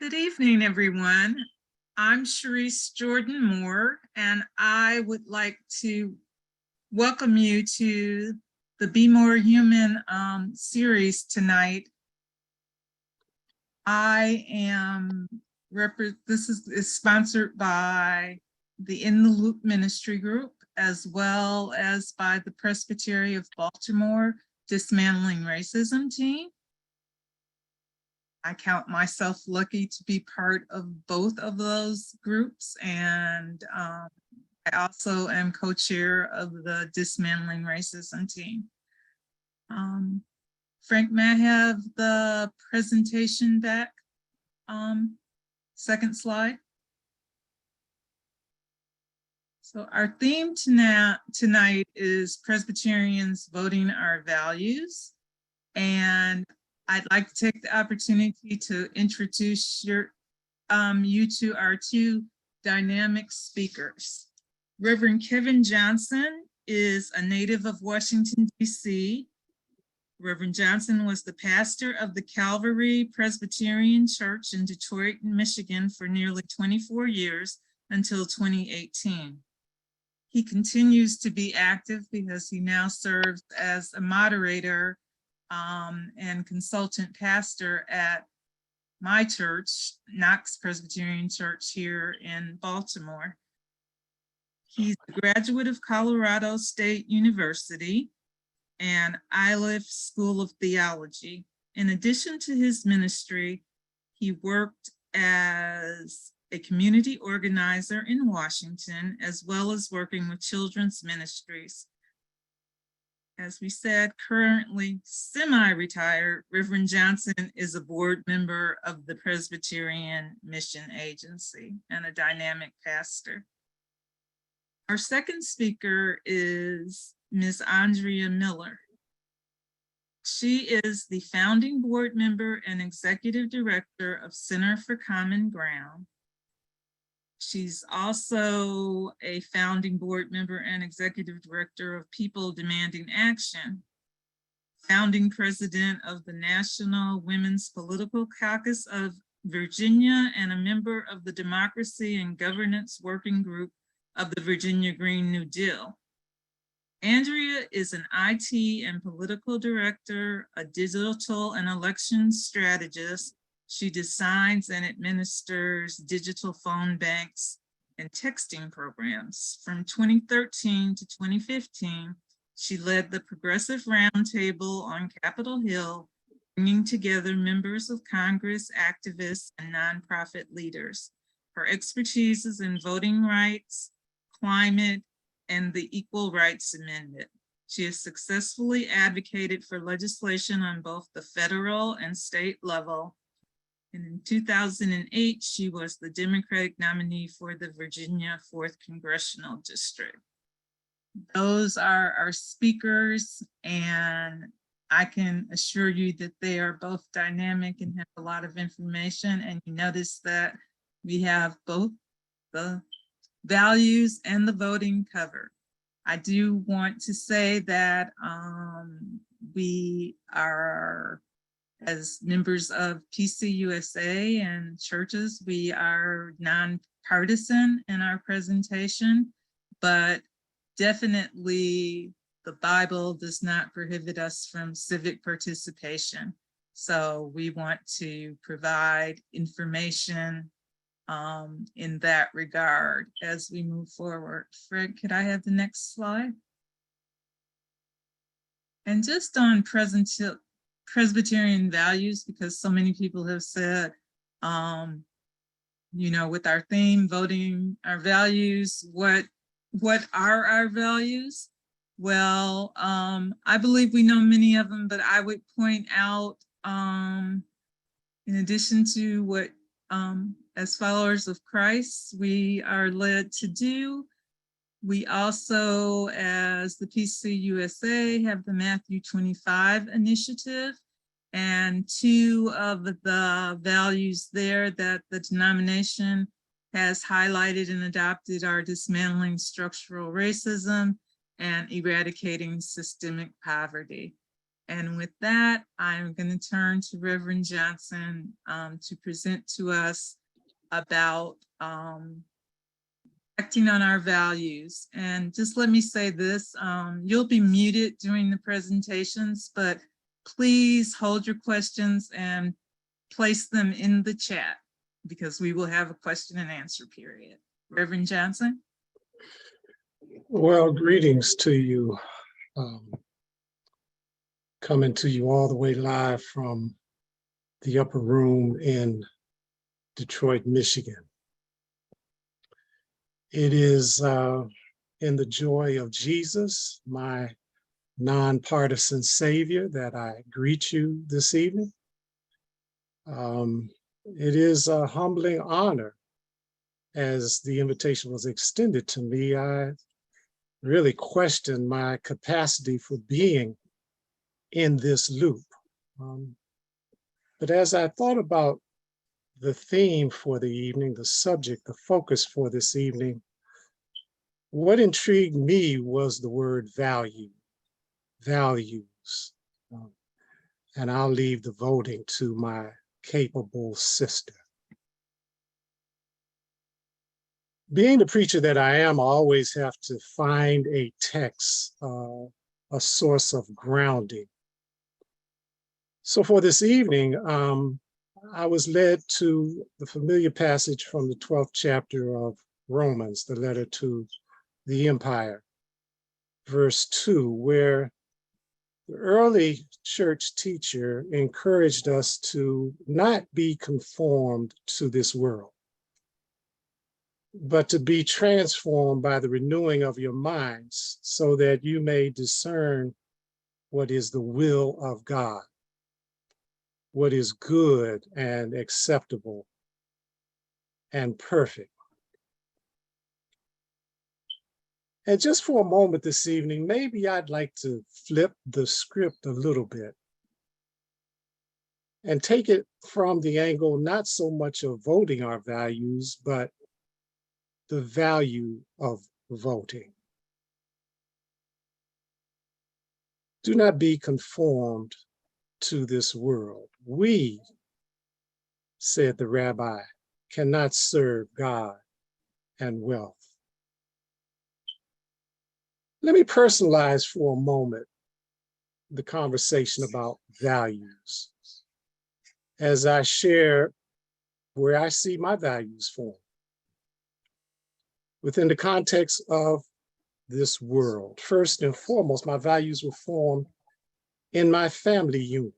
Good evening, everyone. I'm Sharice Jordan Moore, and I would like to welcome you to the Be More Human series tonight. This is sponsored by the In the Loop Ministry Group, as well as by the Presbytery of Baltimore Dismantling Racism team. I count myself lucky to be part of both of those groups, and I also am co-chair of the Dismantling Racism team. Frank, may I have the presentation back? Second slide. So our theme tonight is Presbyterians Voting Our Values. And I'd like to take the opportunity to introduce you to our two dynamic speakers. Reverend Kevin Johnson is a native of Washington, D.C. Reverend Johnson was the pastor of the Calvary Presbyterian Church in Detroit, Michigan for nearly 24 years until 2018. He continues to be active because he now serves as a moderator and consultant pastor at my church, Knox Presbyterian Church here in Baltimore. He's a graduate of Colorado State University and Iliff School of Theology. In addition to his ministry, he worked as a community organizer in Washington, as well as working with children's ministries. As we said, currently semi-retired, Reverend Johnson is a board member of the Presbyterian Mission Agency and a dynamic pastor. Our second speaker is Ms. Andrea Miller. She is the founding board member and executive director of Center for Common Ground. She's also a founding board member and executive director of People Demanding Action, founding president of the National Women's Political Caucus of Virginia, and a member of the Democracy and Governance Working Group of the Virginia Green New Deal. Andrea is an IT and political director, a digital and election strategist. She designs and administers digital phone banks and texting programs. From 2013 to 2015, she led the Progressive Roundtable on Capitol Hill, bringing together members of Congress, activists, and nonprofit leaders. Her expertise is in voting rights, climate, and the Equal Rights Amendment. She has successfully advocated for legislation on both the federal and state level. And in 2008, she was the Democratic nominee for the Virginia 4th Congressional District. Those are our speakers, and I can assure you that they are both dynamic and have a lot of information. And you notice that we have both the values and the voting covered. I do want to say that we are, as members of PCUSA and churches, we are nonpartisan in our presentation, but definitely the Bible does not prohibit us from civic participation. So we want to provide information in that regard as we move forward. Fred, could I have the next slide? And just on Presbyterian values, because so many people have said, you know, with our theme, voting our values, what are our values? Well, I believe we know many of them, but I would point out, in addition to what, as followers of Christ, we are led to do, we also, as the PCUSA, have the Matthew 25 initiative, and two of the values there that the denomination has highlighted and adopted are dismantling structural racism and eradicating systemic poverty. And with that, I'm going to turn to Reverend Johnson to present to us about acting on our values. And just let me say this, you'll be muted during the presentations, but please hold your questions and place them in the chat because we will have a question and answer period. Reverend Johnson. Well, greetings to you. Coming to you all the way live from the upper room in Detroit, Michigan. It is in the joy of Jesus, my nonpartisan Savior, that I greet you this evening. It is a humbling honor as the invitation was extended to me. I really questioned my capacity for being in this loop. But as I thought about the theme for the evening, the subject, the focus for this evening, what intrigued me was the word value, values. And I'll leave the voting to my capable sister. Being the preacher that I am, I always have to find a text, a source of grounding. So for this evening, I was led to the familiar passage from the 12th chapter of Romans, the letter to the empire, verse 2, where the early church teacher encouraged us to not be conformed to this world, but to be transformed by the renewing of your minds so that you may discern what is the will of God, what is good and acceptable and perfect. And just for a moment this evening, maybe I'd like to flip the script a little bit and take it from the angle not so much of voting our values, but the value of voting. Do not be conformed to this world. We, said the rabbi, cannot serve God and wealth. Let me personalize for a moment the conversation about values as I share where I see my values formed within the context of this world. First and foremost, my values were formed in my family unit,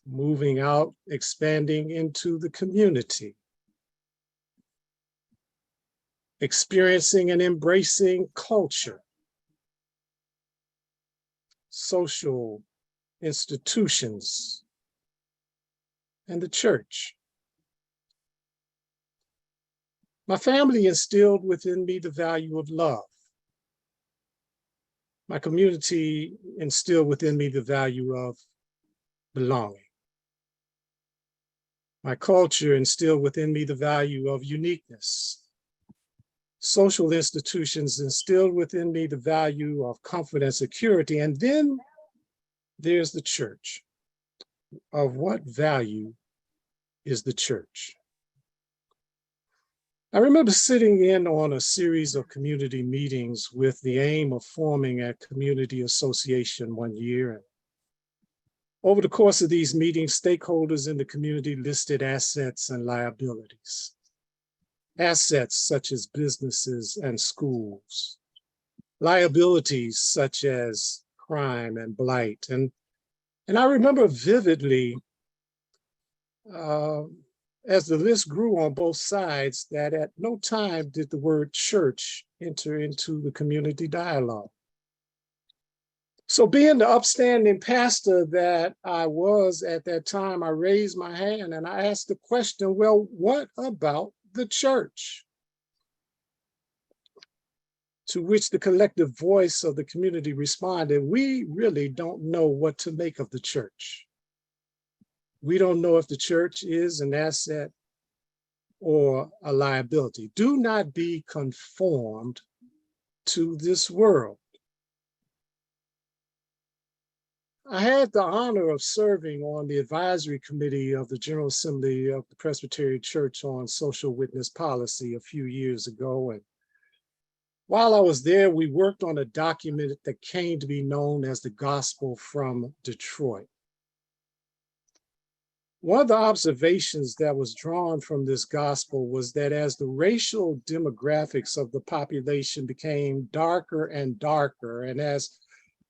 moving out, expanding into the community, experiencing and embracing culture, social institutions, and the church. My family instilled within me the value of love. My community instilled within me the value of belonging. My culture instilled within me the value of uniqueness. Social institutions instilled within me the value of comfort and security. And then there's the church. Of what value is the church? I remember sitting in on a series of community meetings with the aim of forming a community association one year. And over the course of these meetings, stakeholders in the community listed assets and liabilities. Assets such as businesses and schools, liabilities such as crime and blight. And I remember vividly, as the list grew on both sides, that at no time did the word church enter into the community dialogue. So being the upstanding pastor that I was at that time, I raised my hand and I asked the question, well, what about the church? To which the collective voice of the community responded, we really don't know what to make of the church. We don't know if the church is an asset or a liability. Do not be conformed to this world. I had the honor of serving on the advisory committee of the General Assembly of the Presbyterian Church on social witness policy a few years ago. And while I was there, we worked on a document that came to be known as the Gospel from Detroit. One of the observations that was drawn from this gospel was that as the racial demographics of the population became darker and darker, and as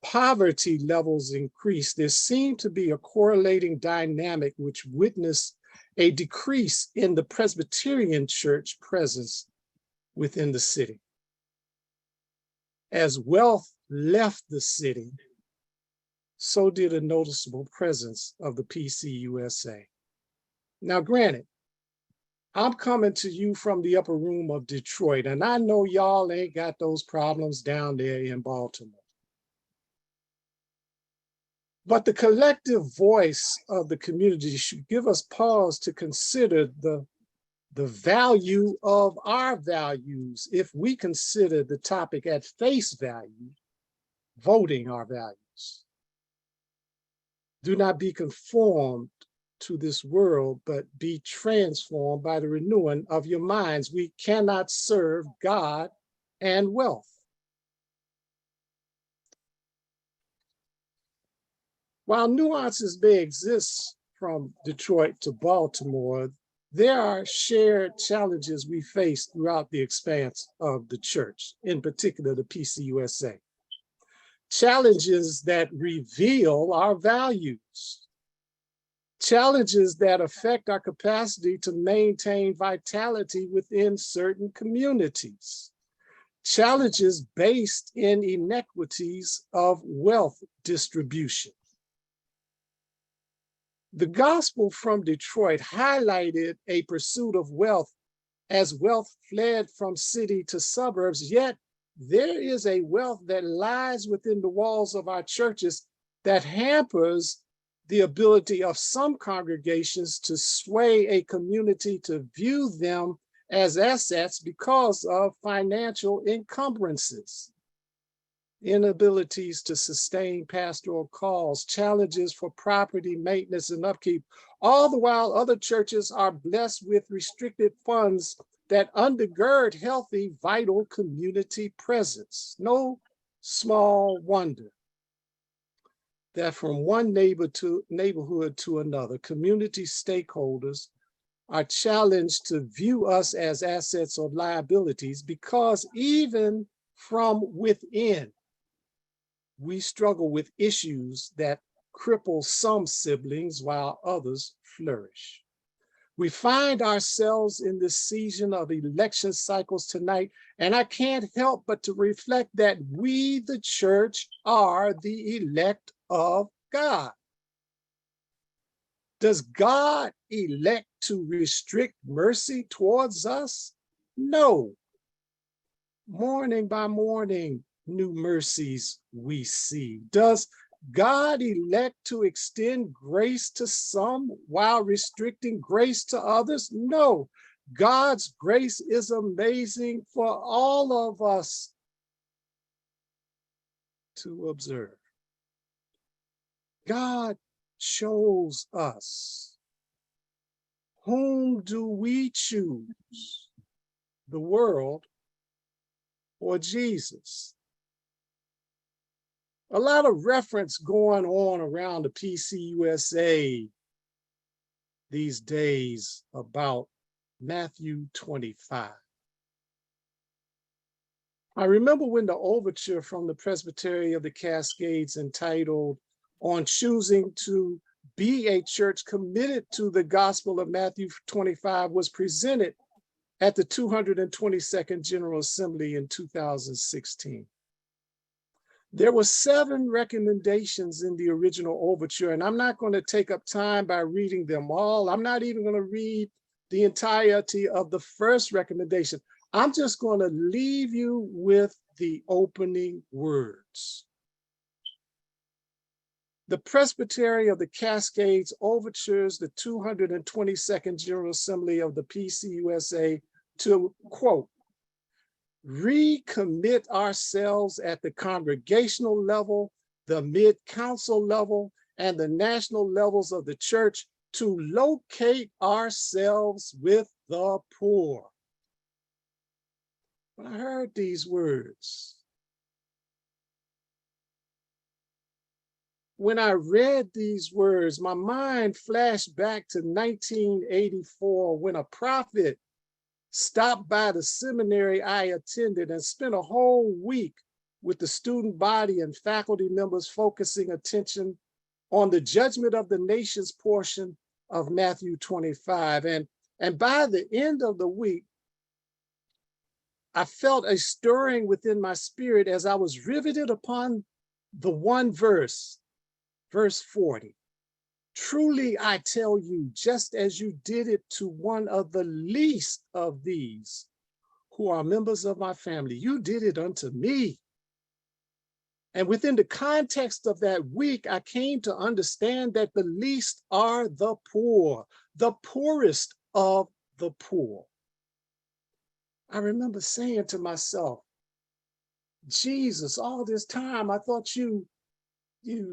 poverty levels increased, there seemed to be a correlating dynamic which witnessed a decrease in the Presbyterian church presence within the city. As wealth left the city, so did a noticeable presence of the PCUSA. Now, granted, I'm coming to you from the upper room of Detroit, and I know y'all ain't got those problems down there in Baltimore. But the collective voice of the community should give us pause to consider the value of our values if we consider the topic at face value, voting our values. Do not be conformed to this world, but be transformed by the renewing of your minds. We cannot serve God and wealth. While nuances may exist from Detroit to Baltimore, there are shared challenges we face throughout the expanse of the church, in particular the PCUSA. Challenges that reveal our values. Challenges that affect our capacity to maintain vitality within certain communities. Challenges based in inequities of wealth distribution. The gospel from Detroit highlighted a pursuit of wealth as wealth fled from city to suburbs, yet there is a wealth that lies within the walls of our churches that hampers the ability of some congregations to sway a community to view them as assets because of financial encumbrances, inabilities to sustain pastoral calls, challenges for property maintenance and upkeep, all the while other churches are blessed with restricted funds that undergird healthy, vital community presence. No small wonder that from one neighborhood to another, community stakeholders are challenged to view us as assets or liabilities, because even from within, we struggle with issues that cripple some siblings while others flourish. We find ourselves in this season of election cycles tonight, and I can't help but to reflect that we, the church, are the elect of God. Does God elect to restrict mercy towards us? No. Morning by morning, new mercies we see. Does God elect to extend grace to some while restricting grace to others? No. God's grace is amazing for all of us to observe. God chose us. Whom do we choose? The world or Jesus? A lot of reference going on around the PCUSA these days about Matthew 25. I remember when the overture from the Presbytery of the Cascades entitled "On Choosing to Be a Church Committed to the Gospel of Matthew 25" was presented at the 222nd General Assembly in 2016. There were 7 recommendations in the original overture, and I'm not going to take up time by reading them all. I'm not even going to read the entirety of the first recommendation. I'm just going to leave you with the opening words. The Presbytery of the Cascades overtures the 222nd General Assembly of the PCUSA to, quote, recommit ourselves at the congregational level the mid-council level, and the national levels of the church to locate ourselves with the poor. When I heard these words, when I read these words, my mind flashed back to 1984 when a prophet stopped by the seminary I attended and spent a whole week with the student body and faculty members focusing attention on the judgment of the nations portion of Matthew 25. And by the end of the week, I felt a stirring within my spirit as I was riveted upon the one verse, verse 40. Truly, I tell you, just as you did it to one of the least of these who are members of my family, you did it unto me. And within the context of that week, I came to understand that the least are the poorest of the poor. I remember saying to myself, Jesus, all this time, I thought you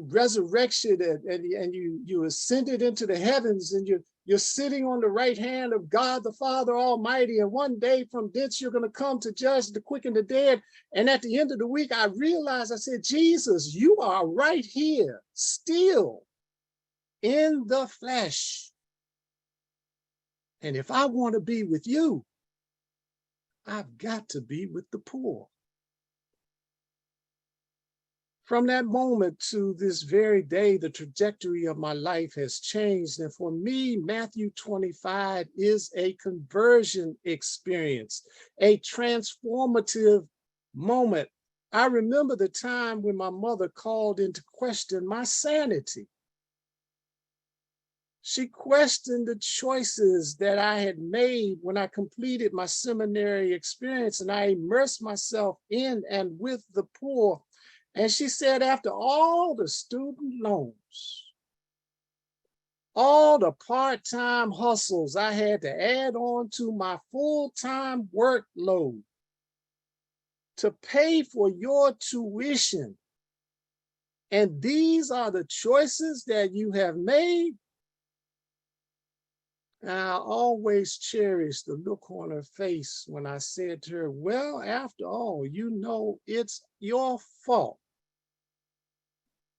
resurrected and you ascended into the heavens, and you're sitting on the right hand of God the Father Almighty, and one day from thence you're going to come to judge the quick and the dead. And at the end of the week, I realized, I said, Jesus, you are right here, still in the flesh. And if I want to be with you, I've got to be with the poor. From that moment to this very day, the trajectory of my life has changed. And for me, Matthew 25 is a conversion experience, a transformative moment. I remember the time when my mother called into question my sanity. She questioned the choices that I had made when I completed my seminary experience and I immersed myself in and with the poor. And she said, after all the student loans, all the part-time hustles I had to add on to my full-time workload to pay for your tuition, and these are the choices that you have made, and I always cherished the look on her face when I said to her, well, after all, you know, it's your fault,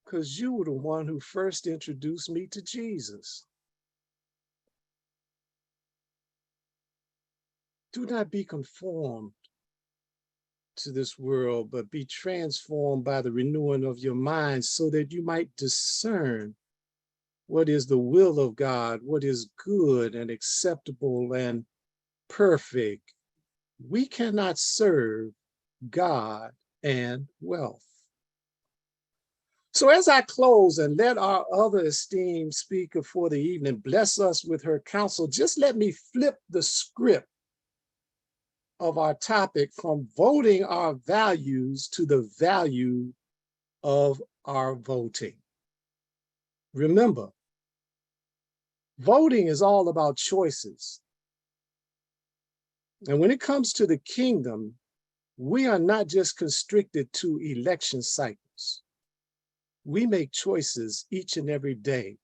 because you were the one who first introduced me to Jesus. Do not be conformed to this world, but be transformed by the renewing of your mind so that you might discern what is the will of God, what is good and acceptable and perfect. We cannot serve God and wealth. So as I close and let our other esteemed speaker for the evening bless us with her counsel, just let me flip the script of our topic from voting our values to the value of our voting. Remember, voting is all about choices. And when it comes to the kingdom, we are not just constricted to election cycles. We make choices each and every day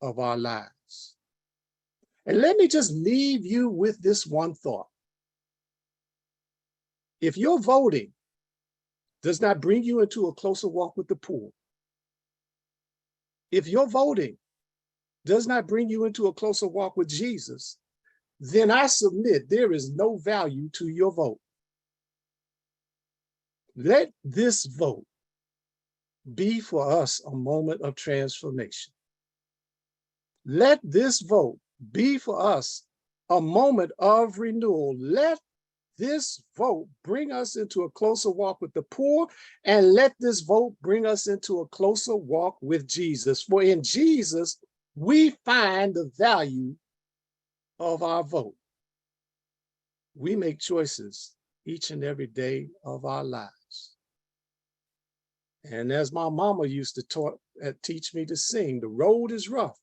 of our lives. And let me just leave you with this one thought. If your voting does not bring you into a closer walk with the poor, if your voting does not bring you into a closer walk with Jesus, then I submit there is no value to your vote. Let this vote be for us a moment of transformation. Let this vote be for us a moment of renewal. Let this vote bring us into a closer walk with the poor, and let this vote bring us into a closer walk with Jesus. For in Jesus, we find the value of our vote. We make choices each and every day of our lives. And as my mama used to teach me to sing, the road is rough,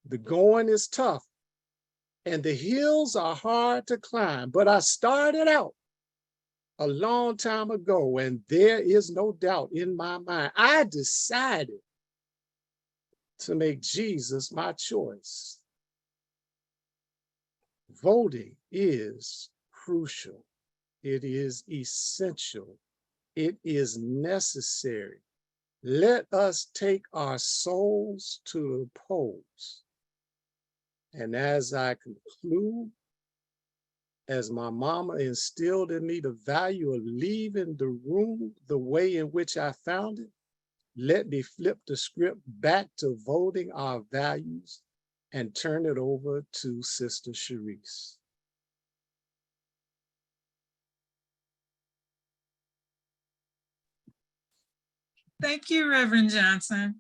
the going is tough, and the hills are hard to climb. But I started out a long time ago, and there is no doubt in my mind, I decided to make Jesus my choice. Voting is crucial. It is essential. It is necessary. Let us take our souls to the polls. And as I conclude, as my mama instilled in me the value of leaving the room the way in which I found it, let me flip the script back to voting our values and turn it over to Sister Sharice. Thank you, Reverend Johnson.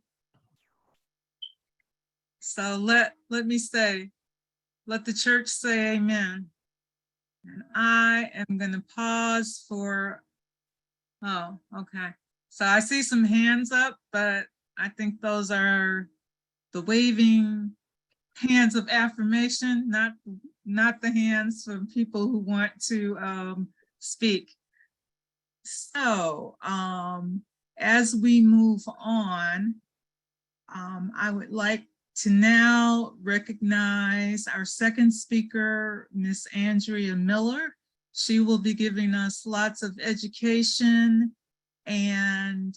So let me say, let the church say amen. And I am going to pause for, oh, okay. So I see some hands up, but I think those are the waving hands of affirmation, not the hands from people who want to speak. So as we move on, I would like to now recognize our second speaker, Miss Andrea Miller. She will be giving us lots of education and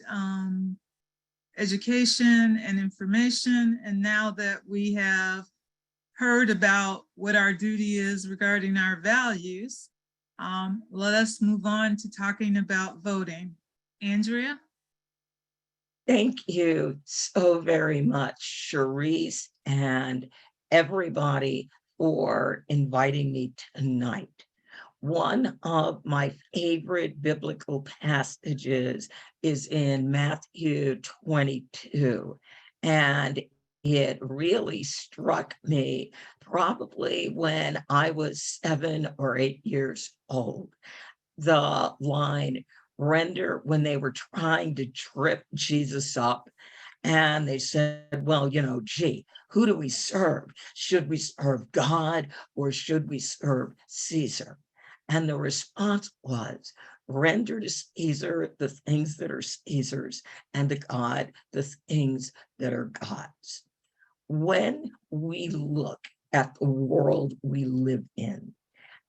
information. And now that we have heard about what our duty is regarding our values, let us move on to talking about voting. Andrea? Thank you so very much, Sharice, and everybody for inviting me tonight. One of my favorite biblical passages is in Matthew 22, and it really struck me probably when I was 7 or 8 years old. The line, render, when they were trying to trip Jesus up, and they said, well, gee, who do we serve? Should we serve God or should we serve Caesar? And the response was, render to Caesar the things that are Caesar's, and to God the things that are God's. When we look at the world we live in,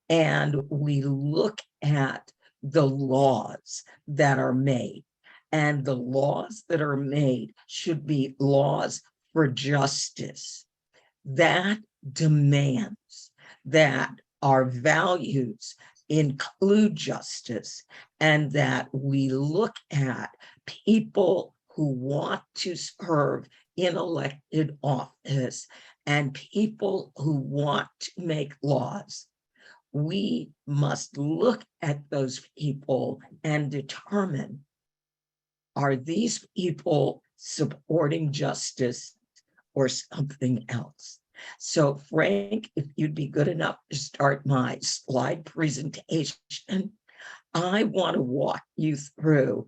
and we look at the laws that are made, and the laws that are made should be laws for justice. That demands that our values include justice, and that we look at people who want to serve in elected office and people who want to make laws. We must look at those people and determine, are these people supporting justice or something else? So Frank, if you'd be good enough to start my slide presentation, I want to walk you through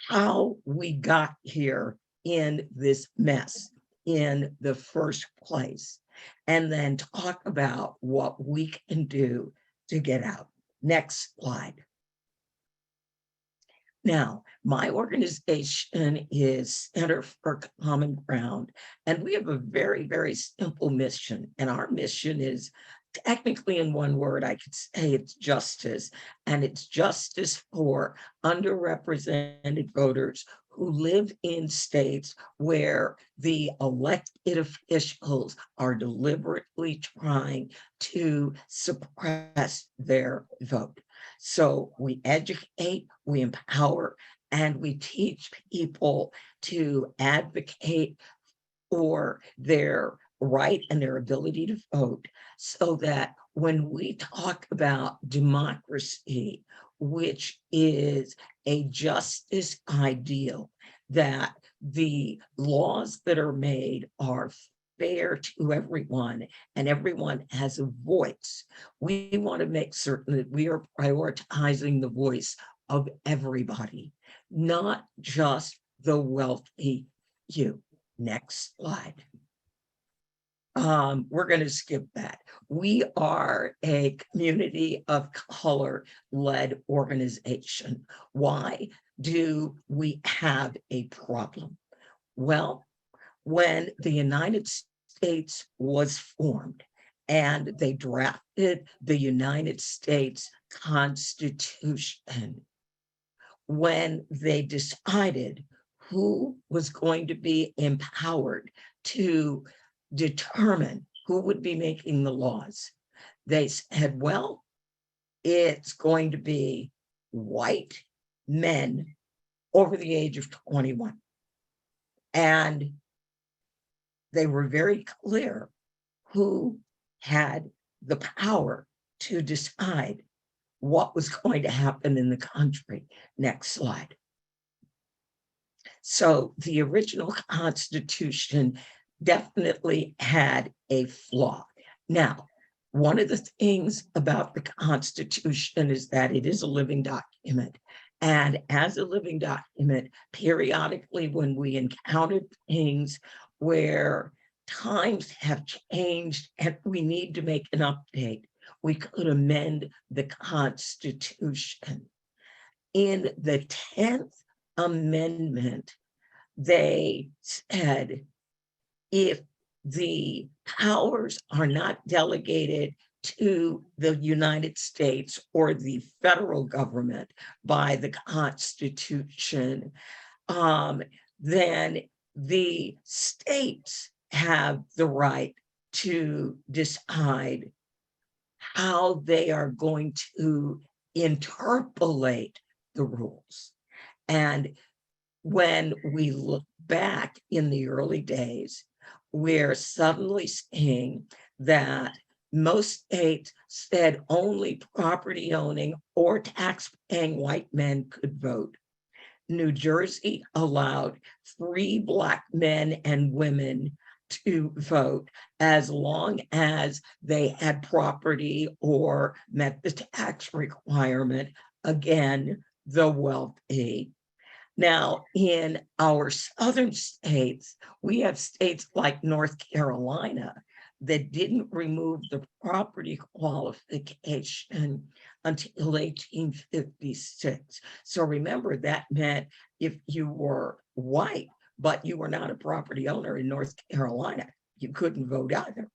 how we got here in this mess in the first place, and then talk about what we can do to get out. Next slide. Now, my organization is Center for Common Ground, and we have a very, very simple mission. And our mission is, technically in one word, I could say it's justice, and it's justice for underrepresented voters who live in states where the elected officials are deliberately trying to suppress their vote. So we educate, we empower, and we teach people to advocate for their right and their ability to vote, so that when we talk about democracy, which is a justice ideal, that the laws that are made are fair to everyone and everyone has a voice. We want to make certain that we are prioritizing the voice of everybody, not just the wealthy few. Next slide. we're going to skip that. We are a community of color-led organization. Why do we have a problem? Well, when the United States was formed and they drafted the United States Constitution, when they decided who was going to be empowered to determine who would be making the laws, they said, well, it's going to be white men over the age of 21. And they were very clear who had the power to decide what was going to happen in the country. Next slide. So the original Constitution definitely had a flaw. Now, one of the things about the Constitution is that it is a living document. And as a living document, periodically when we encountered things where times have changed and we need to make an update, we could amend the Constitution. In the 10th Amendment, they said, if the powers are not delegated to the United States or the federal government by the Constitution, then the states have the right to decide how they are going to interpolate the rules. And when we look back in the early days, we're suddenly seeing that most states said only property owning or tax paying white men could vote. New Jersey allowed free Black men and women to vote as long as they had property or met the tax requirement. Again, the wealthy. Now, in our southern states, we have states like North Carolina that didn't remove the property qualification until 1856. So remember, that meant if you were white, but you were not a property owner in North Carolina, you couldn't vote either.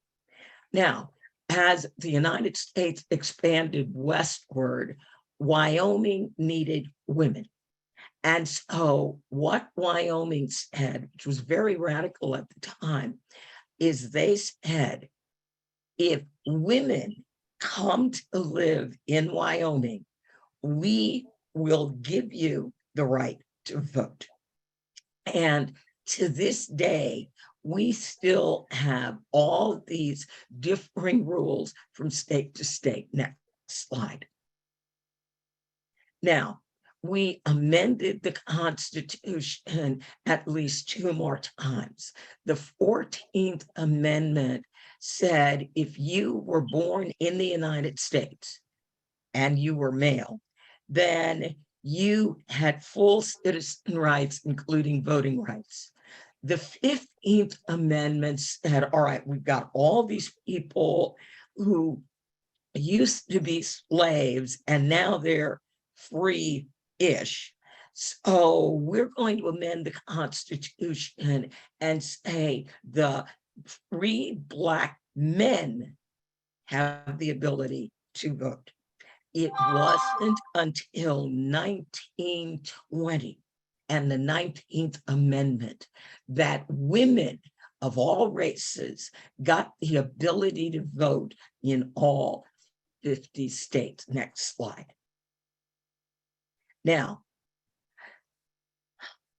Now, as the United States expanded westward, Wyoming needed women. And so what Wyoming said, which was very radical at the time, is they said, if women come to live in Wyoming, we will give you the right to vote. And to this day, we still have all these differing rules from state to state. Next slide. Now, we amended the Constitution at least 2 more times. The 14th Amendment said if you were born in the United States and you were male, then you had full citizen rights, including voting rights. The 15th Amendment said, all right, we've got all these people who used to be slaves and now they're free-ish. So we're going to amend the Constitution and say the free Black men have the ability to vote. It wasn't until 1920 and the 19th Amendment that women of all races got the ability to vote in all 50 states. Next slide. Now,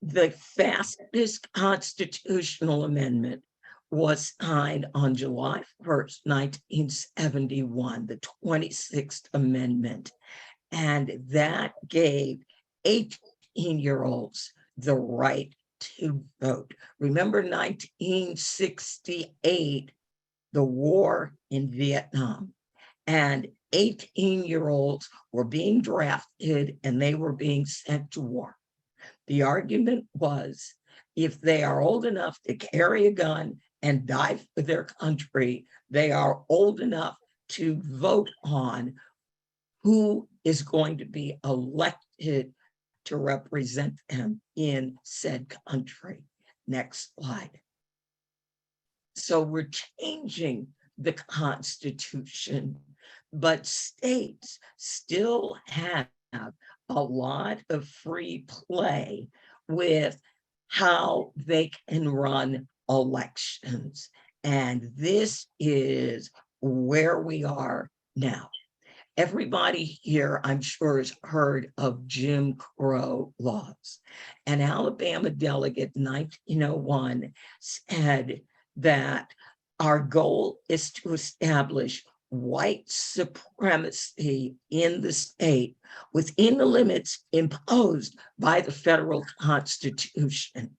the fastest constitutional amendment was signed on July 1st, 1971, the 26th Amendment. And that gave 18-year-olds the right to vote. Remember 1968, the war in Vietnam, and 18-year-olds were being drafted and they were being sent to war. The argument was, if they are old enough to carry a gun and die for their country, they are old enough to vote on who is going to be elected to represent them in said country. Next slide. So we're changing the Constitution, but states still have a lot of free play with how they can run elections. And this is where we are now. Everybody here, I'm sure, has heard of Jim Crow laws. An Alabama delegate in 1901 said that our goal is to establish white supremacy in the state within the limits imposed by the federal Constitution.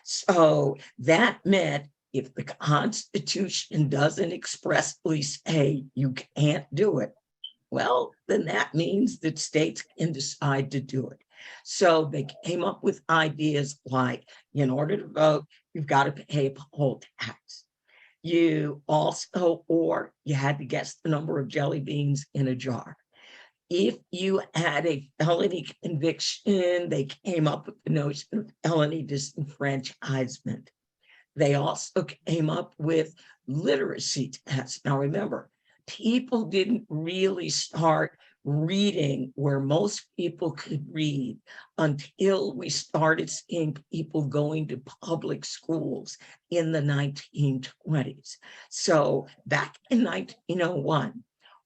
So that meant if the Constitution doesn't expressly say you can't do it, well, then that means that states can decide to do it. So they came up with ideas like, in order to vote, you've got to pay a poll tax. You also, or you had to guess the number of jelly beans in a jar. If you had a felony conviction, they came up with the notion of felony disenfranchisement. They also came up with literacy tests. Now remember, people didn't really start reading where most people could read until we started seeing people going to public schools in the 1920s. So back in 1901,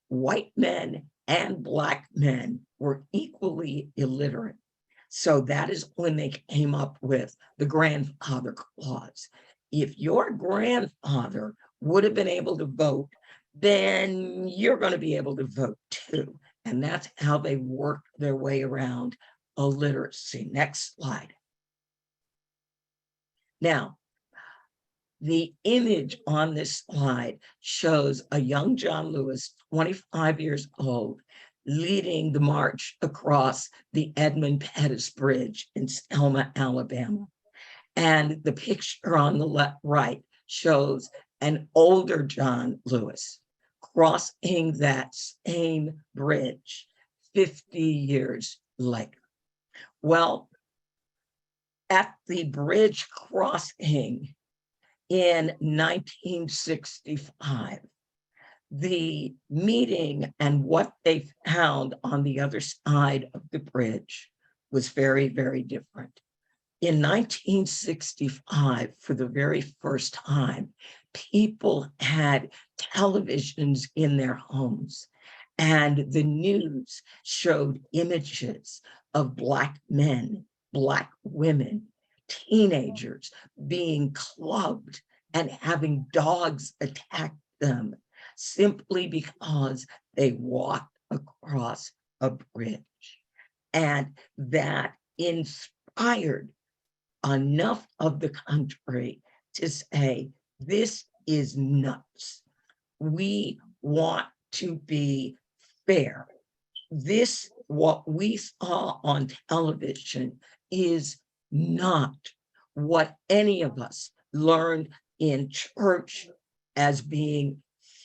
white men and Black men were equally illiterate. So that is when they came up with the grandfather clause. If your grandfather would have been able to vote, then you're going to be able to vote too. And that's how they worked their way around illiteracy. Next slide. Now, the image on this slide shows a young John Lewis, 25 years old, leading the march across the Edmund Pettus Bridge in Selma, Alabama. And the picture on the right shows an older John Lewis crossing that same bridge 50 years later. Well, at the bridge crossing in 1965, the meeting and what they found on the other side of the bridge was very, very different. In 1965, for the very first time, people had televisions in their homes, and the news showed images of Black men, Black women, teenagers being clubbed and having dogs attack them simply because they walked across a bridge. And that inspired enough of the country to say, this is nuts. We want to be fair. This, what we saw on television, is not what any of us learned in church as being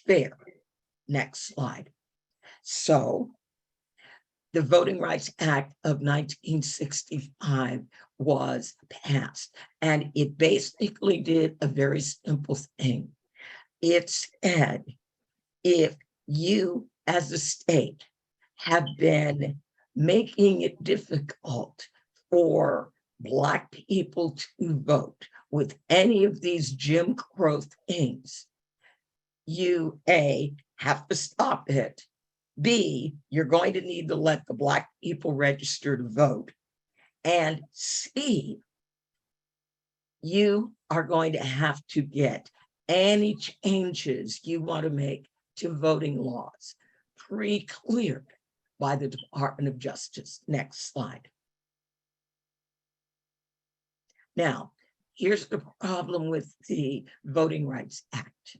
fair. Next slide. So the Voting Rights Act of 1965 was passed, and it basically did a very simple thing. It said, if you as a state have been making it difficult for Black people to vote with any of these Jim Crow things, you A, have to stop it. B, you're going to need to let the Black people register to vote. And C, you are going to have to get any changes you want to make to voting laws pre-cleared by the Department of Justice. Next slide. Now, here's the problem with the Voting Rights Act.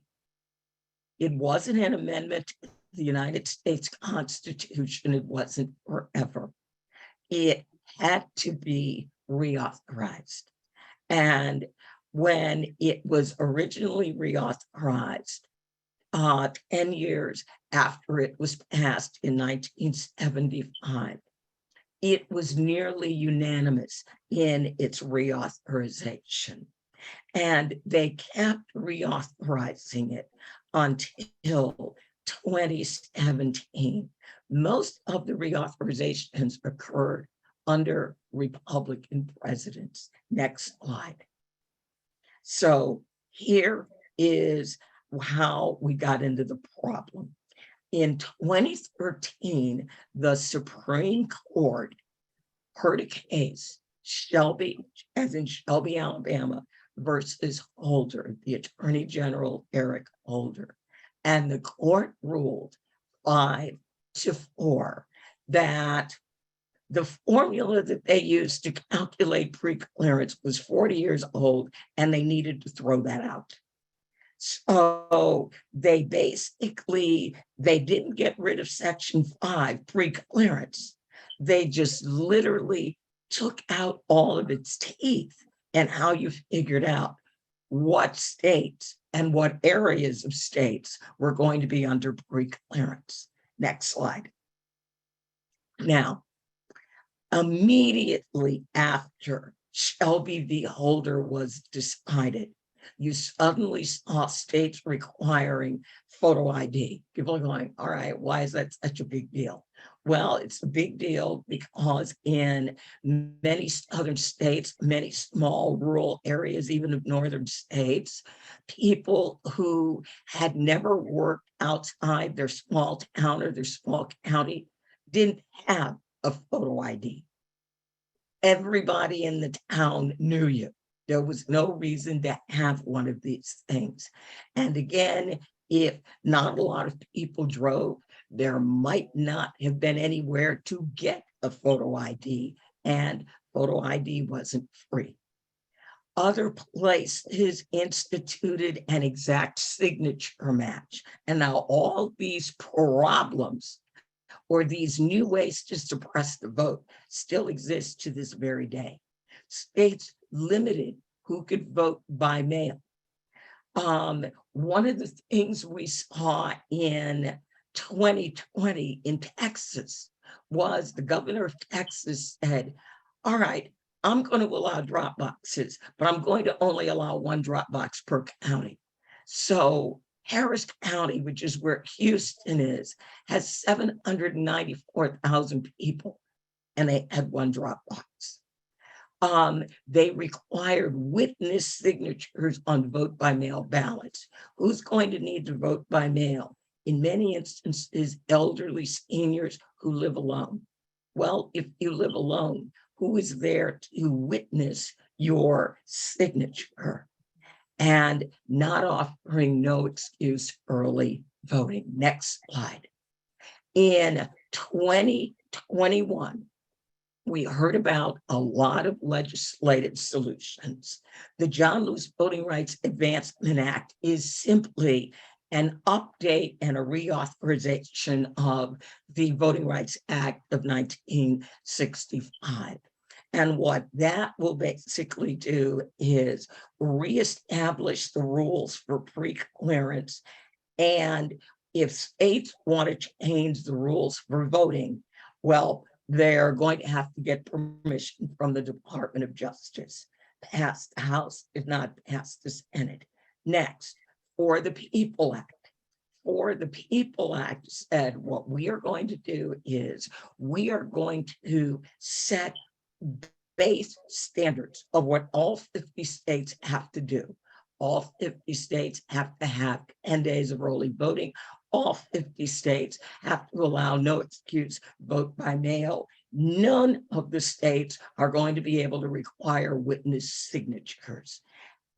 It wasn't an amendment to the United States Constitution. It wasn't forever. It had to be reauthorized. And when it was originally reauthorized 10 years after it was passed in 1975. It was nearly unanimous in its reauthorization. And they kept reauthorizing it until 2017. Most of the reauthorizations occurred under Republican presidents. Next slide. So here is how we got into the problem. In 2013, the Supreme Court heard a case, Shelby, as in Shelby, Alabama, versus Holder, the Attorney General Eric Holder. And the court ruled 5-4 that the formula that they used to calculate pre-clearance was 40 years old, and they needed to throw that out. So they didn't get rid of Section 5 pre-clearance. They just literally took out all of its teeth and how you figured out what states and what areas of states were going to be under pre-clearance. Next slide. Now, immediately after Shelby v. Holder was decided, you suddenly saw states requiring photo ID. People are going, all right, why is that such a big deal? Well, it's a big deal because in many southern states, many small rural areas, even of northern states, people who had never worked outside their small town or their small county didn't have a photo ID. Everybody in the town knew you. There was no reason to have one of these things. And again, if not a lot of people drove, there might not have been anywhere to get a photo ID, and photo ID wasn't free. Other places instituted an exact signature match. And now all these problems or these new ways to suppress the vote still exist to this very day. States limited who could vote by mail. One of the things we saw in 2020 in Texas was the governor of Texas said, all right, I'm going to allow drop boxes, but I'm going to only allow one drop box per county. So Harris County, which is where Houston is, has 794,000 people, and they had one drop box. They required witness signatures on vote by mail ballots. Who's going to need to vote by mail? In many instances, elderly seniors who live alone. Well, if you live alone, who is there to witness your signature? And not offering no excuse early voting. Next slide. In 2021, we heard about a lot of legislative solutions. The John Lewis Voting Rights Advancement Act is simply an update and a reauthorization of the Voting Rights Act of 1965. And what that will basically do is reestablish the rules for pre-clearance. And if states want to change the rules for voting, well, they're going to have to get permission from the Department of Justice. Pass the House, if not pass the Senate. Next, For the People Act. For the People Act said what we are going to do is we are going to set base standards of what all 50 states have to do. All 50 states have to have 10 days of early voting. All 50 states have to allow no excuse vote by mail. None of the states are going to be able to require witness signatures.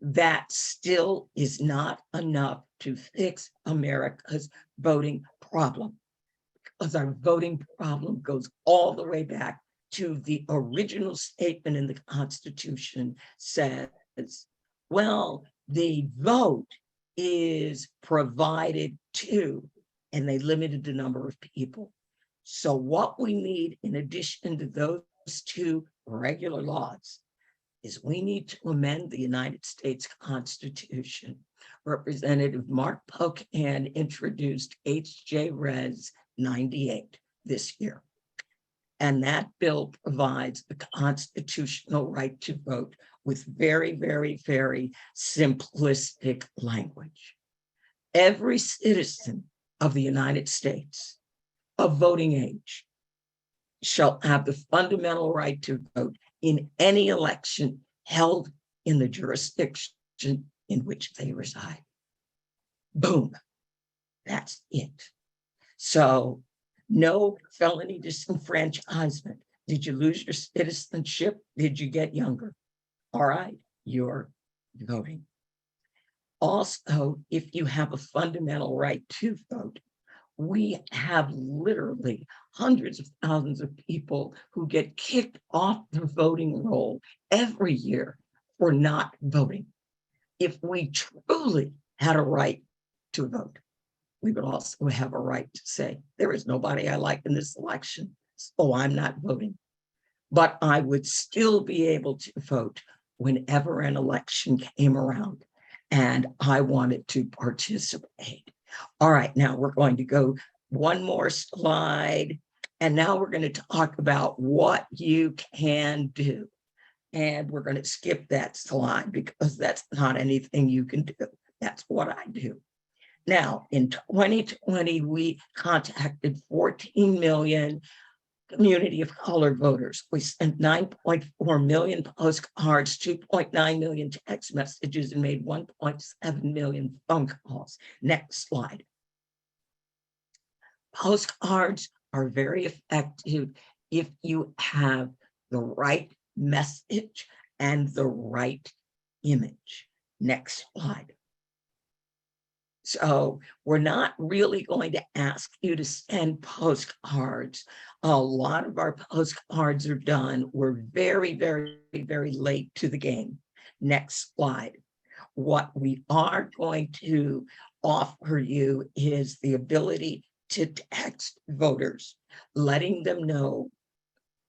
That still is not enough to fix America's voting problem, because our voting problem goes all the way back to the original statement in the Constitution says, well, the vote is provided to, and they limited the number of people. So what we need in addition to those two regular laws is we need to amend the United States Constitution. Representative Mark Pocan introduced H.J. Res 98 this year. And that bill provides the constitutional right to vote with very, very, very simplistic language. Every citizen of the United States of voting age shall have the fundamental right to vote in any election held in the jurisdiction in which they reside. Boom. That's it. So no felony disenfranchisement. Did you lose your citizenship? Did you get younger? All right, you're voting. Also, if you have a fundamental right to vote, we have literally hundreds of thousands of people who get kicked off the voting roll every year for not voting. If we truly had a right to vote, we would also have a right to say, there is nobody I like in this election, so I'm not voting. But I would still be able to vote whenever an election came around and I wanted to participate. All right, now we're going to go one more slide. And now we're going to talk about what you can do. And we're going to skip that slide because that's not anything you can do. That's what I do. Now, in 2020, we contacted 14 million community of color voters. We sent 9.4 million postcards, 2.9 million text messages, and made 1.7 million phone calls. Next slide. Postcards are very effective if you have the right message and the right image. Next slide. So we're not really going to ask you to send postcards. A lot of our postcards are done. We're very, very, very late to the game. Next slide. What we are going to offer you is the ability to text voters, letting them know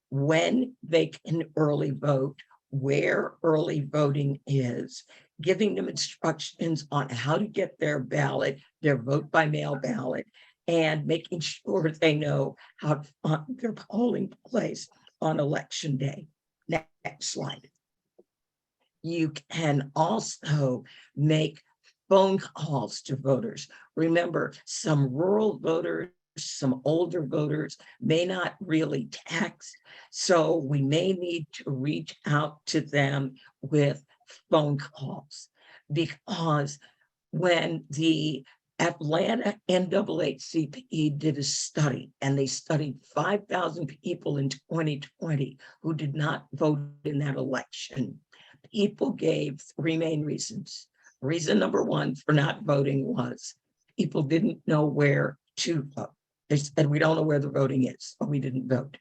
when they can early vote, where early voting is, giving them instructions on how to get their ballot, their vote by mail ballot, and making sure they know how to find their polling place on election day. Next slide. You can also make phone calls to voters. Remember, some rural voters, some older voters may not really text, so we may need to reach out to them with phone calls, because when the Atlanta NAACP did a study, and they studied 5,000 people in 2020 who did not vote in that election, people gave three main reasons. Reason number one for not voting was people didn't know where to vote. They said, we don't know where the voting is, so we didn't vote.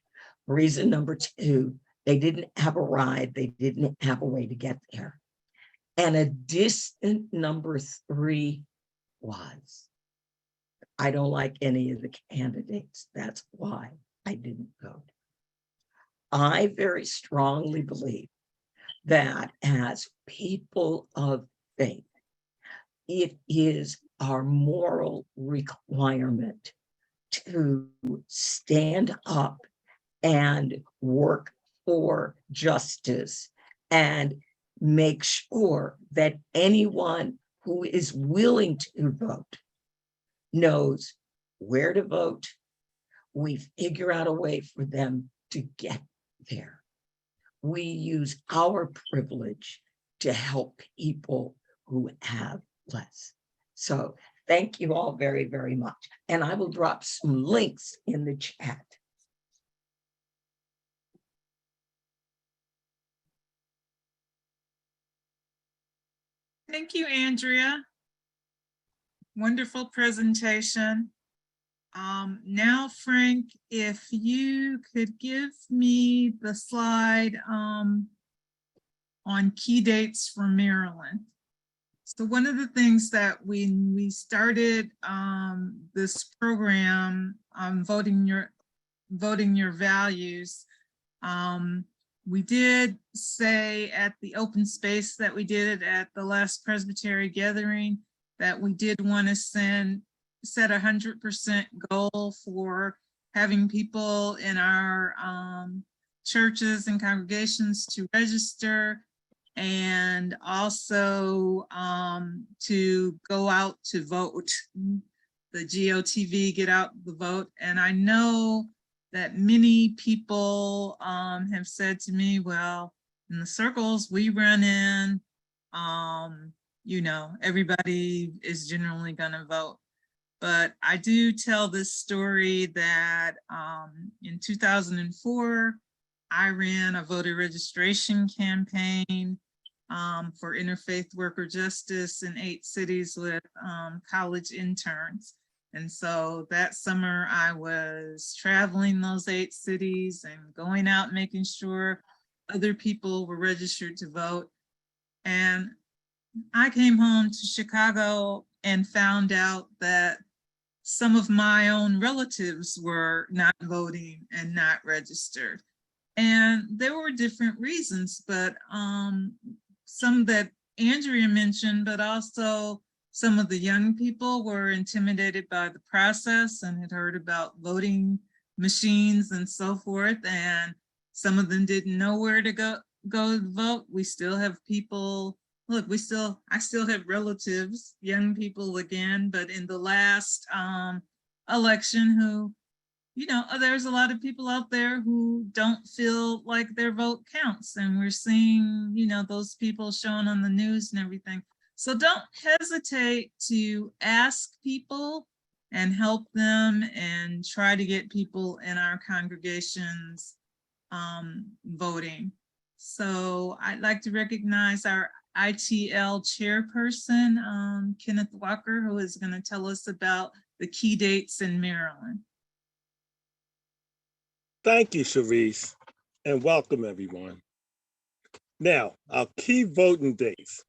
Reason number two, they didn't have a ride. They didn't have a way to get there. And a distant number three was, I don't like any of the candidates. That's why I didn't vote. I very strongly believe that as people of faith, it is our moral requirement to stand up and work for justice and make sure that anyone who is willing to vote knows where to vote. We figure out a way for them to get there. We use our privilege to help people who have less. So thank you all very, very much. And I will drop some links in the chat. Thank you, Andrea. Wonderful presentation. Now, Frank, if you could give me the slide on key dates for Maryland. So one of the things that when we started this program on voting your values, we did say at the open space that we did at the last Presbytery gathering that we did want to set 100% goal for having people in our churches and congregations to register, and also to go out to vote. The GOTV, get out the vote. And I know that many people have said to me, well, in the circles we run in, you know, everybody is generally going to vote. But I do tell this story that in 2004, I ran a voter registration campaign for interfaith worker justice in 8 cities with college interns. And so that summer I was traveling those 8 cities and going out, making sure other people were registered to vote. And I came home to Chicago and found out that some of my own relatives were not voting and not registered. And there were different reasons, but some that Andrea mentioned, but also some of the young people were intimidated by the process and had heard about voting machines and so forth. And some of them didn't know where to go vote. We still have people, look, I still have relatives, young people again, but in the last election who, you know, there's a lot of people out there who don't feel like their vote counts. And we're seeing, you know, those people shown on the news and everything. So don't hesitate to ask people and help them and try to get people in our congregations voting. So I'd like to recognize our ITL chairperson, Kenneth Walker, who is going to tell us about the key dates in Maryland. Thank you, Sharice, and welcome everyone. Now, our key voting dates.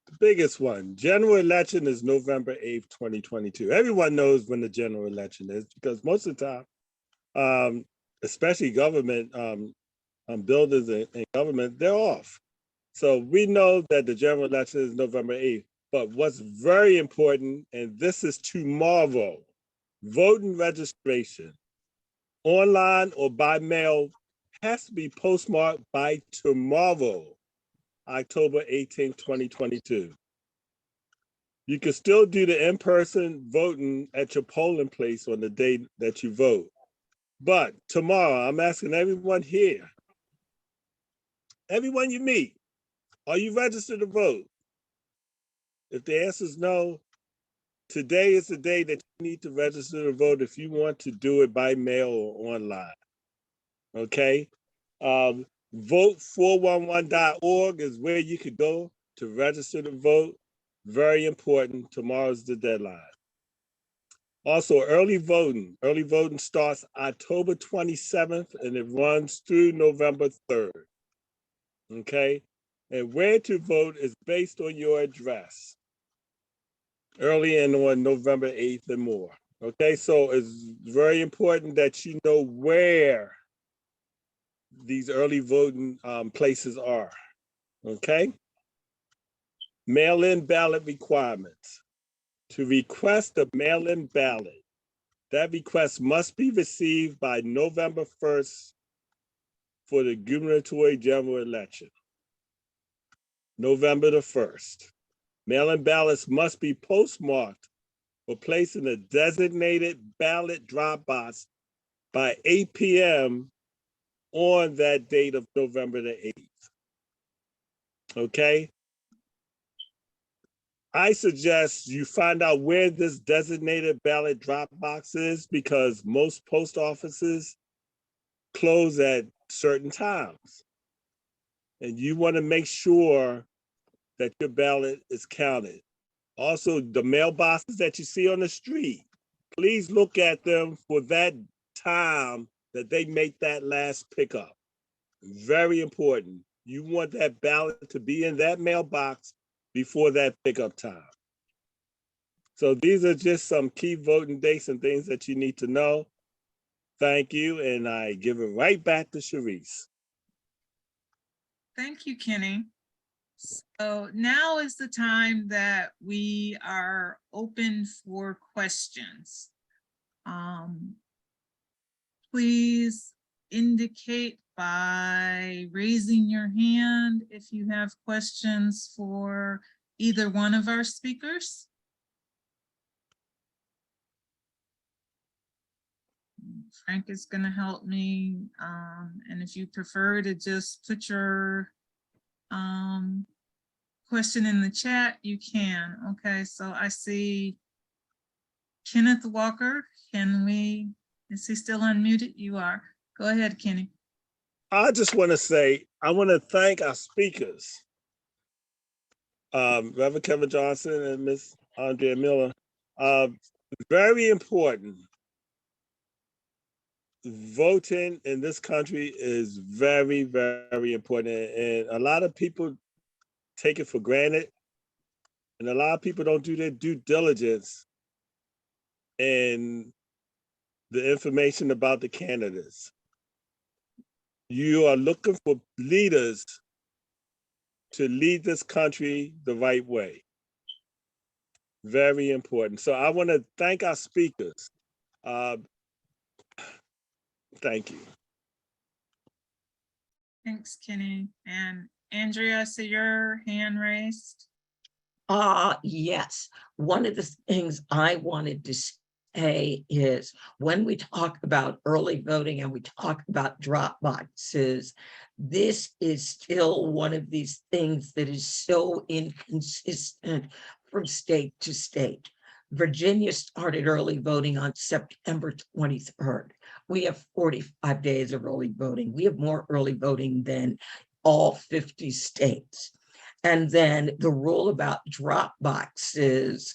The biggest one, general election is November 8th, 2022. Everyone knows when the general election is because most of the time, especially government buildings and government, they're off. So we know that the general election is November 8th, but what's very important, and this is tomorrow, voting registration, online or by mail, has to be postmarked by tomorrow, October 18th, 2022. You can still do the in-person voting at your polling place on the day that you vote. But tomorrow, I'm asking everyone here, everyone you meet, are you registered to vote? If the answer is no, today is the day that you need to register to vote if you want to do it by mail or online, okay? Vote411.org is where you could go to register to vote. Very important, tomorrow's the deadline. Also, early voting starts October 27th and it runs through November 3rd, okay? And where to vote is based on your address. Early and on November 8th and more. Okay, so it's very important that you know where these early voting places are. Okay. Mail-in ballot requirements. To request a mail-in ballot, that request must be received by November 1st for the gubernatorial general election. November the 1st. Mail-in ballots must be postmarked or placed in a designated ballot drop box by 8 p.m. on that date of November the 8th. Okay? I suggest you find out where this designated ballot drop box is because most post offices close at certain times. And you want to make sure that your ballot is counted. Also, the mailboxes that you see on the street, please look at them for that time that they make that last pickup. Very important. You want that ballot to be in that mailbox before that pickup time. So these are just some key voting dates and things that you need to know. Thank you, and I give it right back to Sharice. Thank you, Kenny. So now is the time that we are open for questions. Please indicate by raising your hand if you have questions for either one of our speakers. Frank is going to help me. And if you prefer to just put your question in the chat, you can. Okay, so I see Kenneth Walker. Is he still unmuted? You are. Go ahead, Kenny. I just want to say, I want to thank our speakers, Reverend Kevin Johnson and Miss Andrea Miller. Very important. Voting in this country is very, very important. And a lot of people take it for granted. And a lot of people don't do their due diligence in the information about the candidates. You are looking for leaders to lead this country the right way. Very important. So I want to thank our speakers. Thank you. Thanks, Kenny. And Andrea, I see your hand raised. Yes. One of the things I wanted to say is when we talk about early voting and we talk about drop boxes, this is still one of these things that is so inconsistent from state to state. Virginia started early voting on September 23rd. We have 45 days of early voting. We have more early voting than all 50 states. And then the rule about drop boxes,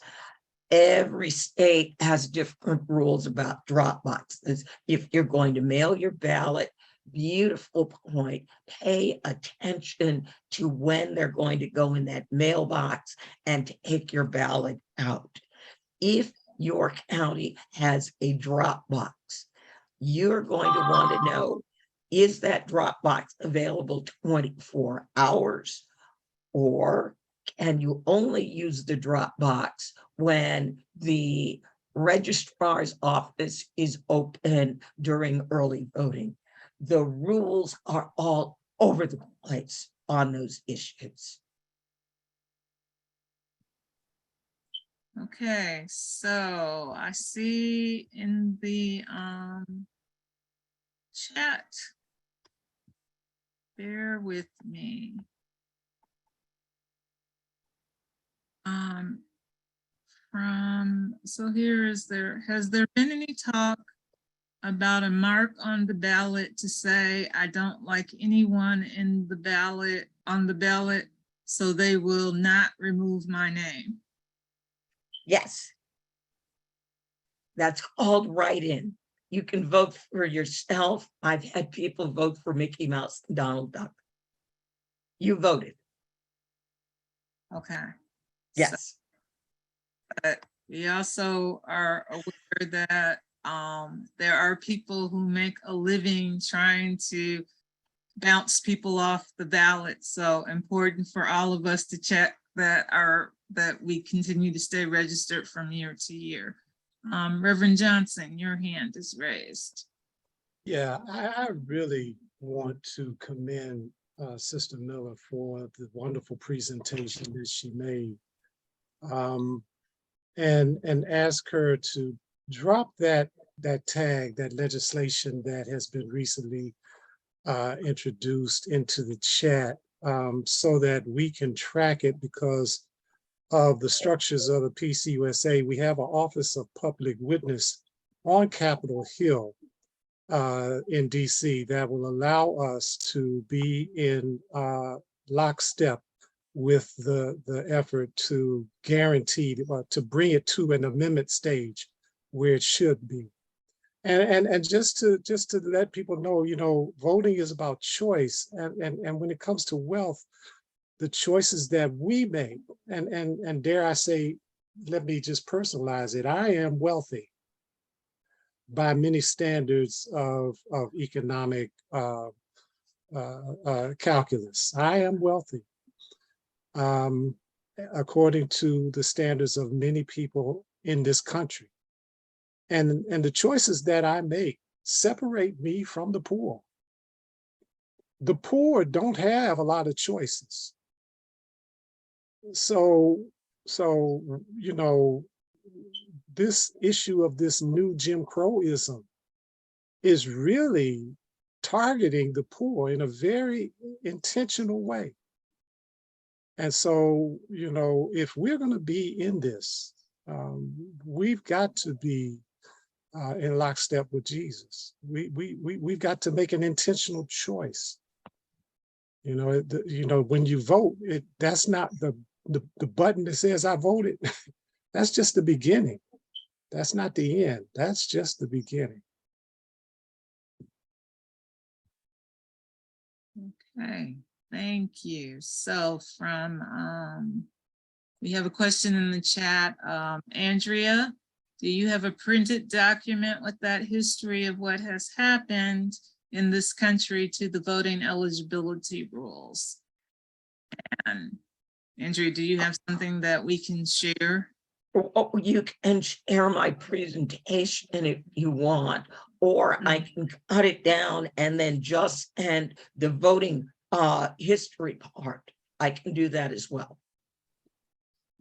every state has different rules about drop boxes. If you're going to mail your ballot, beautiful point, pay attention to when they're going to go in that mailbox and take your ballot out. If your county has a drop box, you're going to want to know, is that drop box available 24 hours? Or can you only use the drop box when the registrar's office is open during early voting? The rules are all over the place on those issues. Okay, so I see in the chat, bear with me. Has there been any talk about a mark on the ballot to say, I don't like anyone in the ballot, on the ballot, so they will not remove my name? Yes. That's called write-in. You can vote for yourself. I've had people vote for Mickey Mouse and Donald Duck. You voted. Okay. Yes. So, we also are aware that there are people who make a living trying to bounce people off the ballot. So important for all of us to check that we continue to stay registered from year to year. Reverend Johnson, your hand is raised. Yeah, I really want to commend Sister Miller for the wonderful presentation that she made, and ask her to drop that tag, that legislation that has been recently introduced into the chat, so that we can track it. Because of the structures of the PCUSA, we have an Office of Public Witness on Capitol Hill in DC that will allow us to be in lockstep with the effort to guarantee, to bring it to an amendment stage where it should be. And just to let people know, you know, voting is about choice, and when it comes to wealth, the choices that we make, and dare I say, let me just personalize it, I am wealthy by many standards of economic calculus. I am wealthy, according to the standards of many people in this country. And the choices that I make separate me from the poor. The poor don't have a lot of choices. So, you know, this issue of this new Jim Crowism is really targeting the poor in a very intentional way. And so, you know, if we're going to be in this, we've got to be in lockstep with Jesus. We've got to make an intentional choice. You know, when you vote, that's not the button that says I voted. That's just the beginning. That's not the end. That's just the beginning. Okay, thank you. So we have a question in the chat. Andrea, do you have a printed document with that history of what has happened in this country to the voting eligibility rules? And Andrea, do you have something that we can share? Oh, you can share my presentation if you want, or I can cut it down and then just end the voting history part. I can do that as well.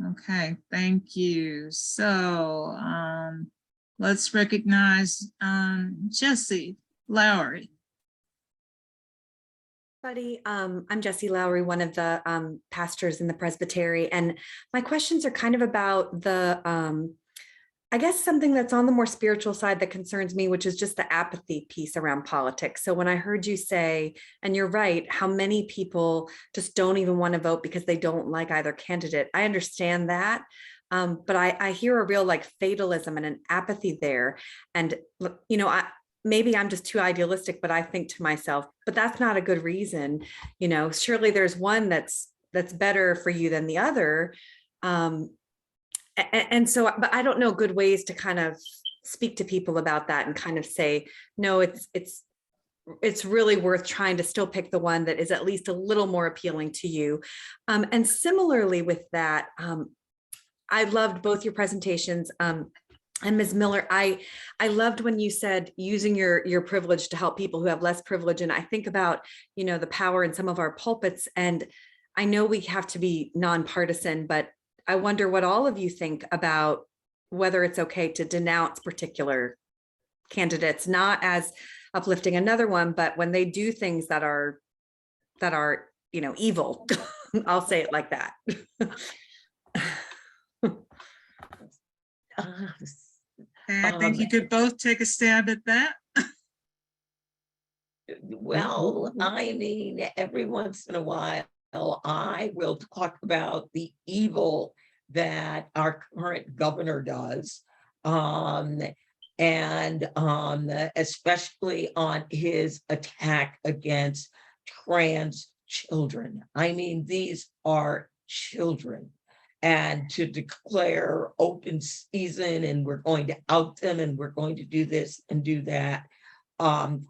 Okay, thank you. So let's recognize Jessie Lowry. I'm Jessie Lowry, one of the pastors in the Presbytery, and my questions are kind of about the, I guess something that's on the more spiritual side that concerns me, which is just the apathy piece around politics. So when I heard you say, and you're right, how many people just don't even want to vote because they don't like either candidate, I understand that. But I hear a real like fatalism and an apathy there. And, you know, maybe I'm just too idealistic, but I think to myself, but that's not a good reason. You know, surely there's one that's better for you than the other. And so, but I don't know good ways to kind of speak to people about that and kind of say, no, it's really worth trying to still pick the one that is at least a little more appealing to you. And similarly with that, I loved both your presentations. And Ms. Miller, I loved when you said using your privilege to help people who have less privilege. And I think about, you know, the power in some of our pulpits. And I know we have to be nonpartisan, but I wonder what all of you think about whether it's okay to denounce particular candidates, not as uplifting another one, but when they do things that are, you know, evil. I'll say it like that. I think you could both take a stab at that. Well, I mean, every once in a while, I will talk about the evil that our current governor does, and especially on his attack against trans children. I mean, these are children. And to declare open season and we're going to out them and we're going to do this and do that.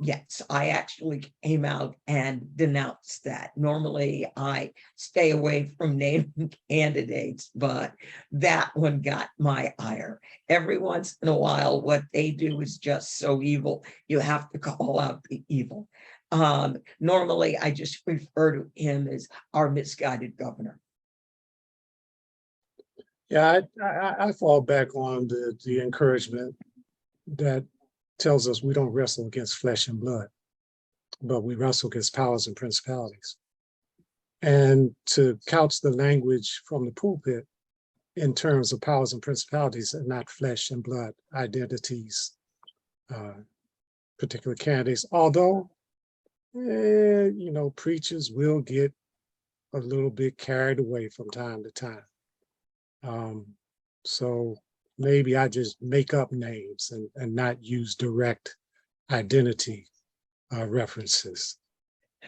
Yes, I actually came out and denounced that. Normally I stay away from naming candidates, but that one got my ire. Every once in a while, what they do is just so evil. You have to call out the evil. Normally I just refer to him as our misguided governor. Yeah, I fall back on the encouragement that tells us we don't wrestle against flesh and blood, but we wrestle against powers and principalities. And to couch the language from the pulpit in terms of powers and principalities and not flesh and blood identities, particular candidates, although, you know, preachers will get a little bit carried away from time to time. So maybe I just make up names and not use direct identity references.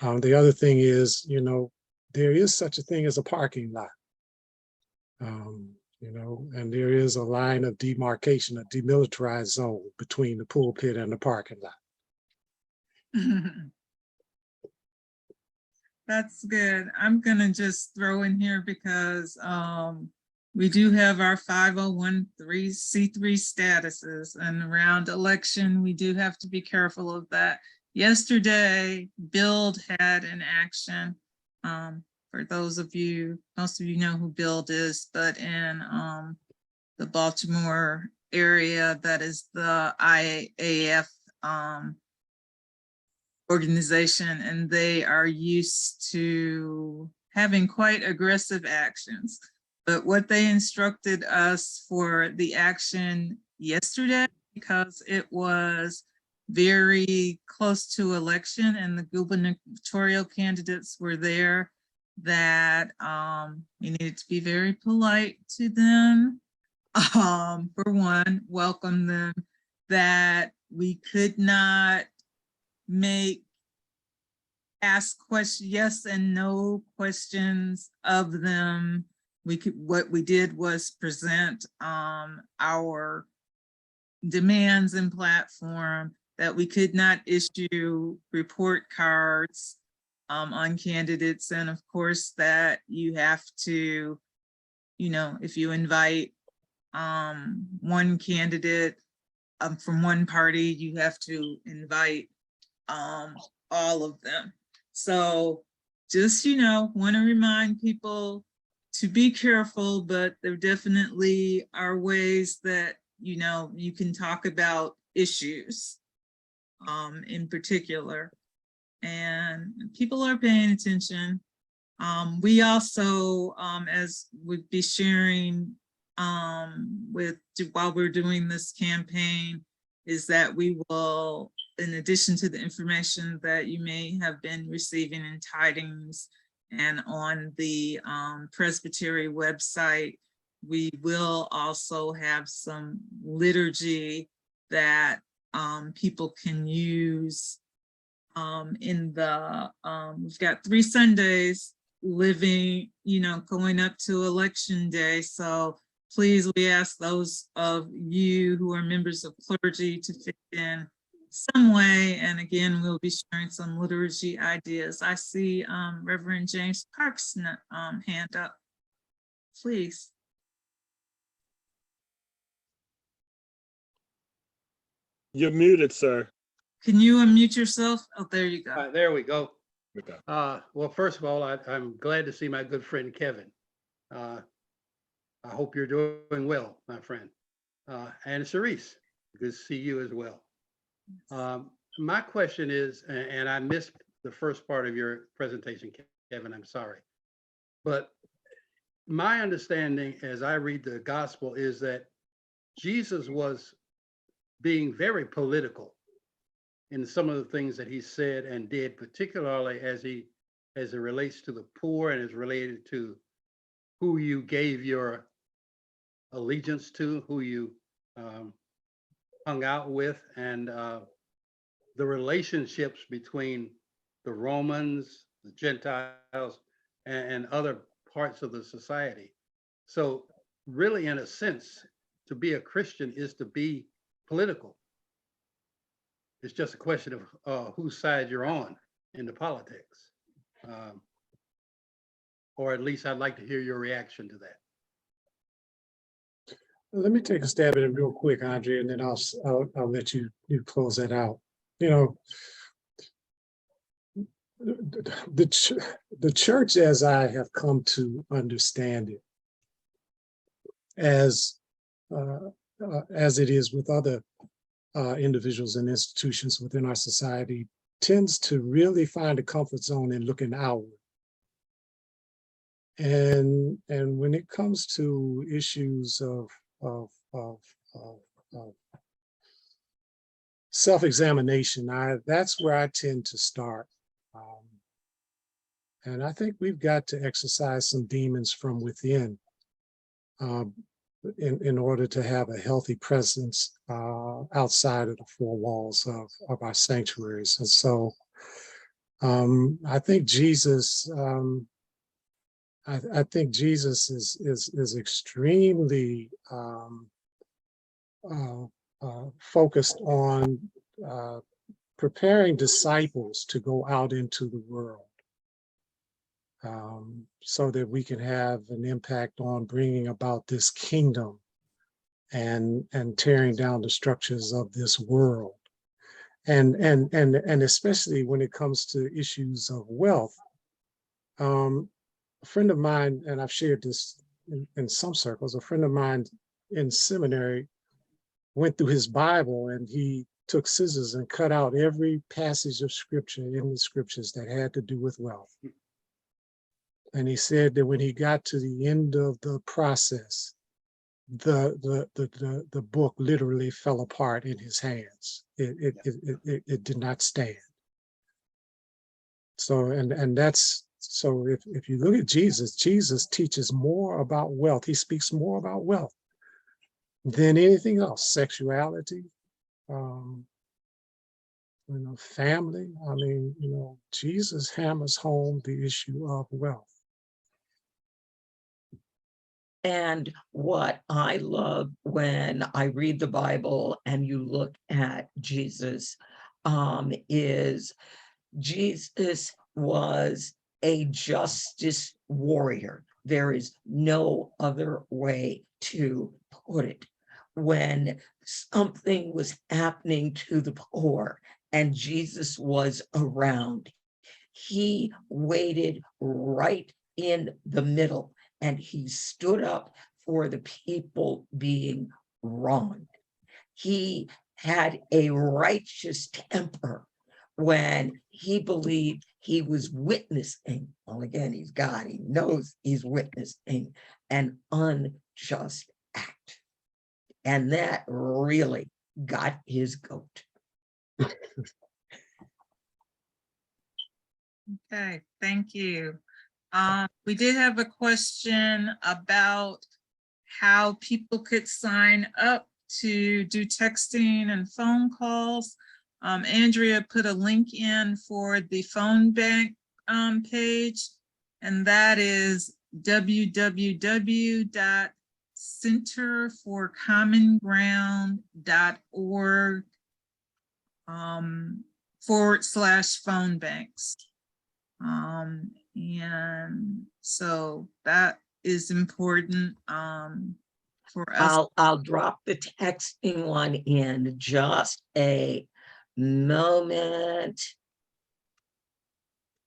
The other thing is, you know, there is such a thing as a parking lot, you know, and there is a line of demarcation, a demilitarized zone between the pulpit and the parking lot. That's good. I'm gonna just throw in here because we do have our 501c3 statuses, and around election, we do have to be careful of that. Yesterday, Build had an action. For those of you, most of you know who Build is, but in the Baltimore area, that is the IAF organization, and they are used to having quite aggressive actions. But what they instructed us for the action yesterday, because it was very close to election and the gubernatorial candidates were there, that we needed to be very polite to them. For one, welcome them, that we could not ask questions, yes and no questions of them. What we did was present our demands and platform, that we could not issue report cards on candidates. And of course that you have to, if you invite one candidate from one party, you have to invite all of them. So just, want to remind people to be careful, but there definitely are ways that, you can talk about issues in particular, and people are paying attention. We also, as we'd be sharing while we're doing this campaign, is that we will, in addition to the information that you may have been receiving in tidings and on the Presbytery website, we will also have some liturgy that people can use in the, we've got 3 Sundays living, going up to election day. So please, we ask those of you who are members of clergy to fit in some way. And again, we'll be sharing some liturgy ideas. I see Reverend James Parks' hand up. Please. You're muted, sir. Can you unmute yourself? Oh, there you go. There we go. Okay. Well, first of all, I'm glad to see my good friend Kevin. I hope you're doing well, my friend. And Cerise, good to see you as well. My question is, and I missed the first part of your presentation, Kevin, I'm sorry. But my understanding as I read the gospel is that Jesus was being very political in some of the things that he said and did, particularly as it relates to the poor and is related to who you gave your allegiance to, who you hung out with, and the relationships between the Romans, the Gentiles, and other parts of the society. So really, in a sense, to be a Christian is to be political. It's just a question of whose side you're on in the politics. Or at least I'd like to hear your reaction to that. Let me take a stab at it real quick, Andrea, and then I'll let you close that out. The church, as I have come to understand it, as it is with other individuals and institutions within our society, tends to really find a comfort zone in looking outward. And when it comes to issues of self-examination, that's where I tend to start. And I think we've got to exercise some demons from within in order to have a healthy presence outside of the 4 walls of our sanctuaries. And so I think Jesus, I think Jesus is extremely focused on preparing disciples to go out into the world. so that we can have an impact on bringing about this kingdom and tearing down the structures of this world. And especially when it comes to issues of wealth. A friend of mine, and I've shared this in some circles, a friend of mine in seminary went through his Bible and he took scissors and cut out every passage of scripture in the scriptures that had to do with wealth. And he said that when he got to the end of the process, the book literally fell apart in his hands. It did not stand. So, and that's, so if you look at Jesus, Jesus teaches more about wealth. He speaks more about wealth than anything else. Sexuality, family. I mean, Jesus hammers home the issue of wealth. And what I love when I read the Bible and you look at Jesus, is Jesus was a justice warrior. There is no other way to put it. When something was happening to the poor and Jesus was around, he waited right in the middle and he stood up for the people being wronged. He had a righteous temper when he believed he was witnessing, well, again, he's God, he knows he's witnessing an unjust act. And that really got his goat. Okay, thank you. We did have a question about how people could sign up to do texting and phone calls. Andrea put a link in for the phone bank page, and that is www.centerforcommonground.org /phone banks. And so that is important for us. I'll drop the texting one in just a moment.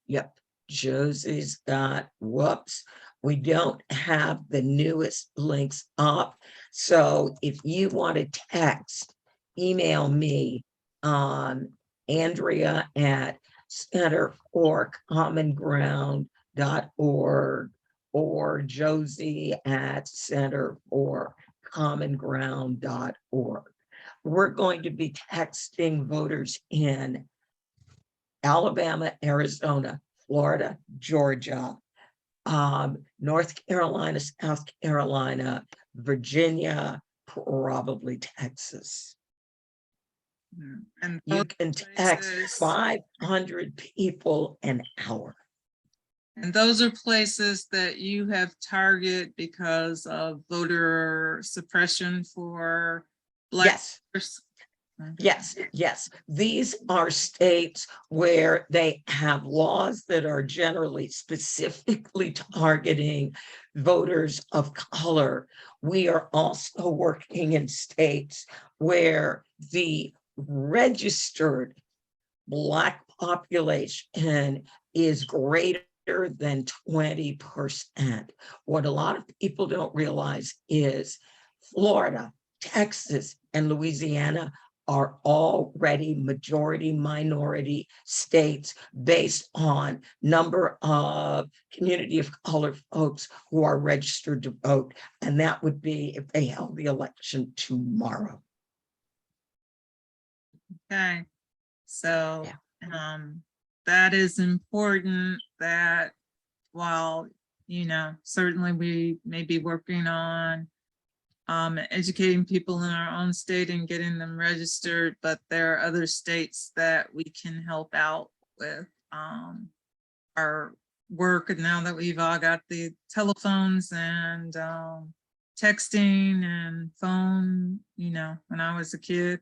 Yep, Josie's got, whoops, we don't have the newest links up. So if you want to text, email me, Andrea at centerforcommonground.org or Josie at centerforcommonground.org. We're going to be texting voters in Alabama, Arizona, Florida, Georgia, North Carolina, South Carolina, Virginia, probably Texas. And You can text places, 500 people an hour. and those are places that you have targeted because of voter suppression for Black. Yes. Yes. These are states where they have laws that are generally specifically targeting voters of color. We are also working in states where the registered Black population is greater than 20%. What a lot of people don't realize is Florida, Texas, and Louisiana are already majority minority states based on number of community of color folks who are registered to vote. And that would be if they held the election tomorrow. Okay, so that is important, that while, certainly we may be working on educating people in our own state and getting them registered, but there are other states that we can help out with our work. And now that we've all got the telephones and texting and phone, when I was a kid,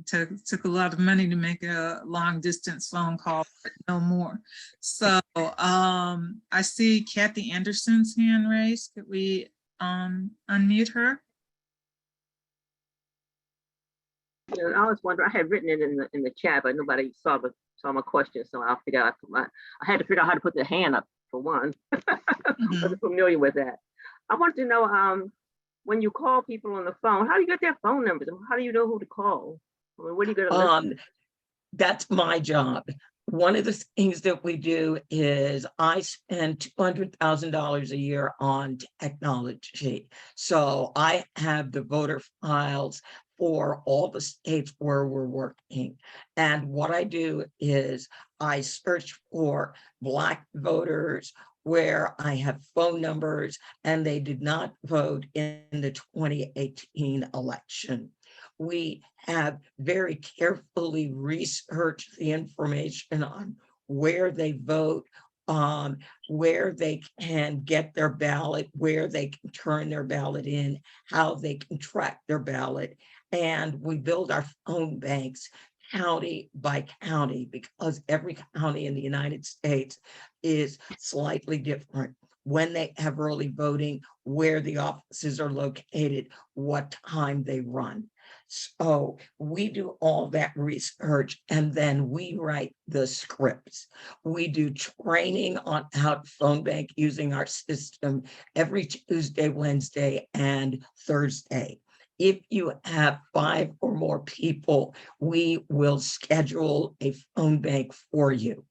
Took a lot of money to make a long distance phone call, but no more. So I see Kathy Anderson's hand raised. Could we unmute her? Yeah, I was wondering, I had written it in the chat, but nobody saw my question, so I figured I had to figure out how to put the hand up for one. I wasn't familiar with that. I wanted to know, when you call people on the phone, how do you get their phone numbers? How do you know who to call? I mean, what are you going to listen to? That's my job. One of the things that we do is I spend $200,000 a year on technology. So I have the voter files for all the states where we're working. And what I do is I search for Black voters where I have phone numbers and they did not vote in the 2018 election. We have very carefully researched the information on where they vote, where they can get their ballot, where they can turn their ballot in, how they can track their ballot. And we build our phone banks county by county because every county in the United States is slightly different. When they have early voting, where the offices are located, what time they run. So we do all that research and then we write the scripts. We do training on how to phone bank using our system every Tuesday, Wednesday, and Thursday. If you have 5 or more people, we will schedule a phone bank for you.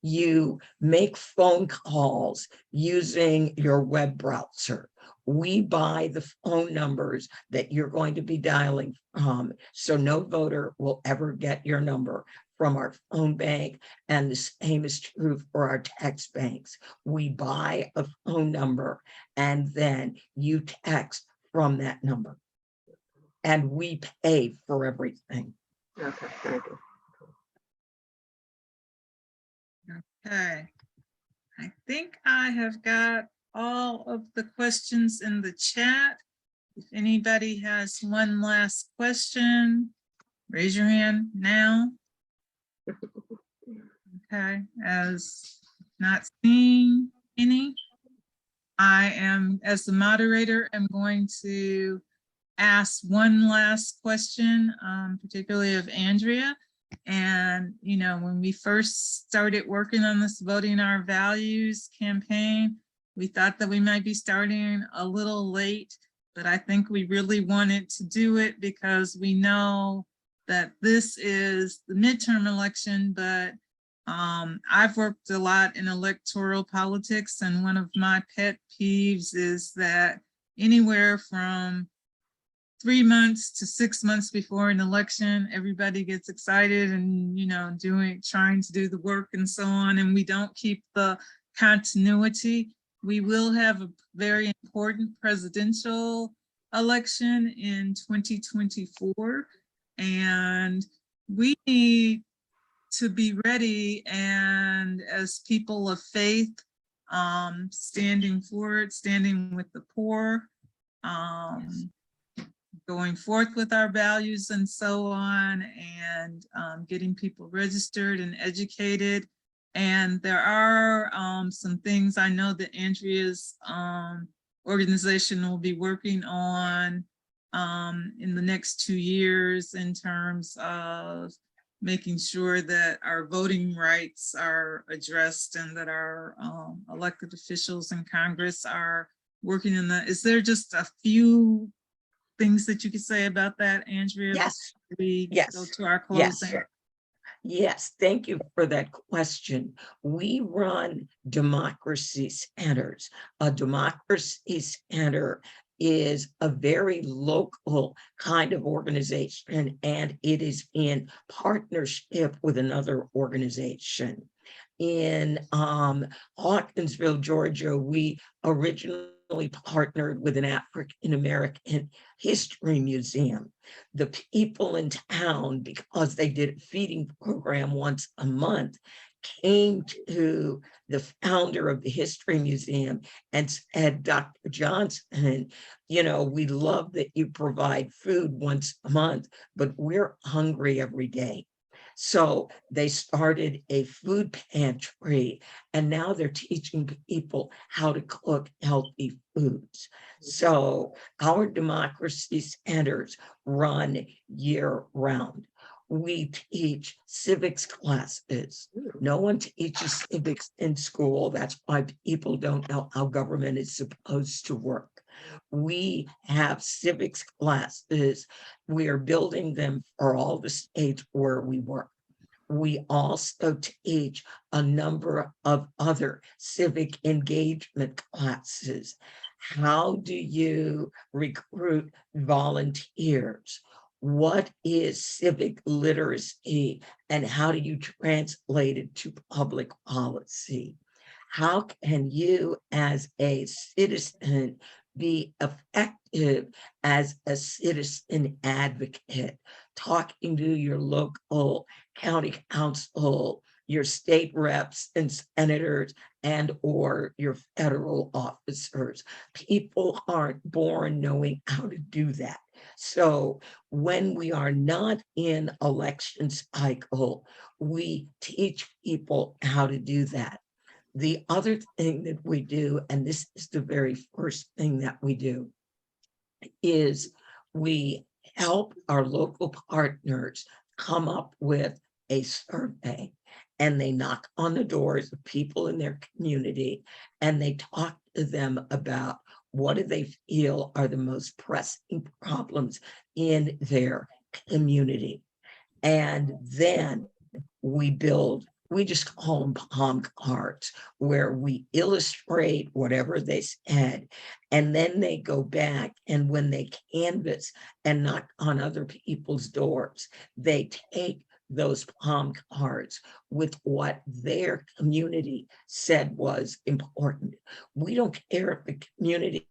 You make phone calls using your web browser. We buy the phone numbers that you're going to be dialing from, so no voter will ever get your number from our phone bank, and the same is true for our text banks. We buy a phone number and then you text from that number. And we pay for everything. Okay, thank you. Okay. I think I have got all of the questions in the chat. If anybody has one last question, raise your hand now. Okay, as not seeing any, I am, as the moderator, am going to ask one last question, particularly of Andrea. And, you know, when we first started working on this Voting Our Values campaign, we thought that we might be starting a little late, but I think we really wanted to do it because we know that this is the midterm election, but I've worked a lot in electoral politics, and one of my pet peeves is that anywhere from 3 months to 6 months before an election, everybody gets excited and, you know, trying to do the work and so on, and we don't keep the continuity. We will have a very important presidential election in 2024, and we need to be ready, and as people of faith, standing forward, standing with the poor, going forth with our values and so on, and getting people registered and educated. And there are some things I know that Andrea's organization will be working on in the next 2 years in terms of making sure that our voting rights are addressed and that our elected officials in Congress are working in that. Is there just a few things that you could say about that, Andrea? Yes. We Yes. go to our closing. Yes. Yes, thank you for that question. We run democracy centers. A democracy center is a very local kind of organization, and it is in partnership with another organization. In Hawkinsville, Georgia, we originally partnered with an African-American history museum. The people in town, because they did a feeding program once a month, came to the founder of the History Museum and said, Dr. Johnson, you know, we love that you provide food once a month, but we're hungry every day. So they started a food pantry, and now they're teaching people how to cook healthy foods. So our democracy centers run year round. We teach civics classes. No one teaches civics in school. That's why people don't know how government is supposed to work. We have civics classes. We are building them for all the states where we work. We also teach a number of other civic engagement classes. How do you recruit volunteers? What is civic literacy and how do you translate it to public policy? How can you as a citizen be effective as a citizen advocate, talking to your local county council, your state reps and senators, and or your federal officers? People aren't born knowing how to do that. So when we are not in election cycle, we teach people how to do that. The other thing that we do, and this is the very first thing that we do, is we help our local partners come up with a survey, and they knock on the doors of people in their community and they talk to them about what do they feel are the most pressing problems in their community. And then we just call them palm cards, where we illustrate whatever they said, and then they go back, and when they canvass and knock on other people's doors, they take those palm cards with what their community said was important. We don't care if the community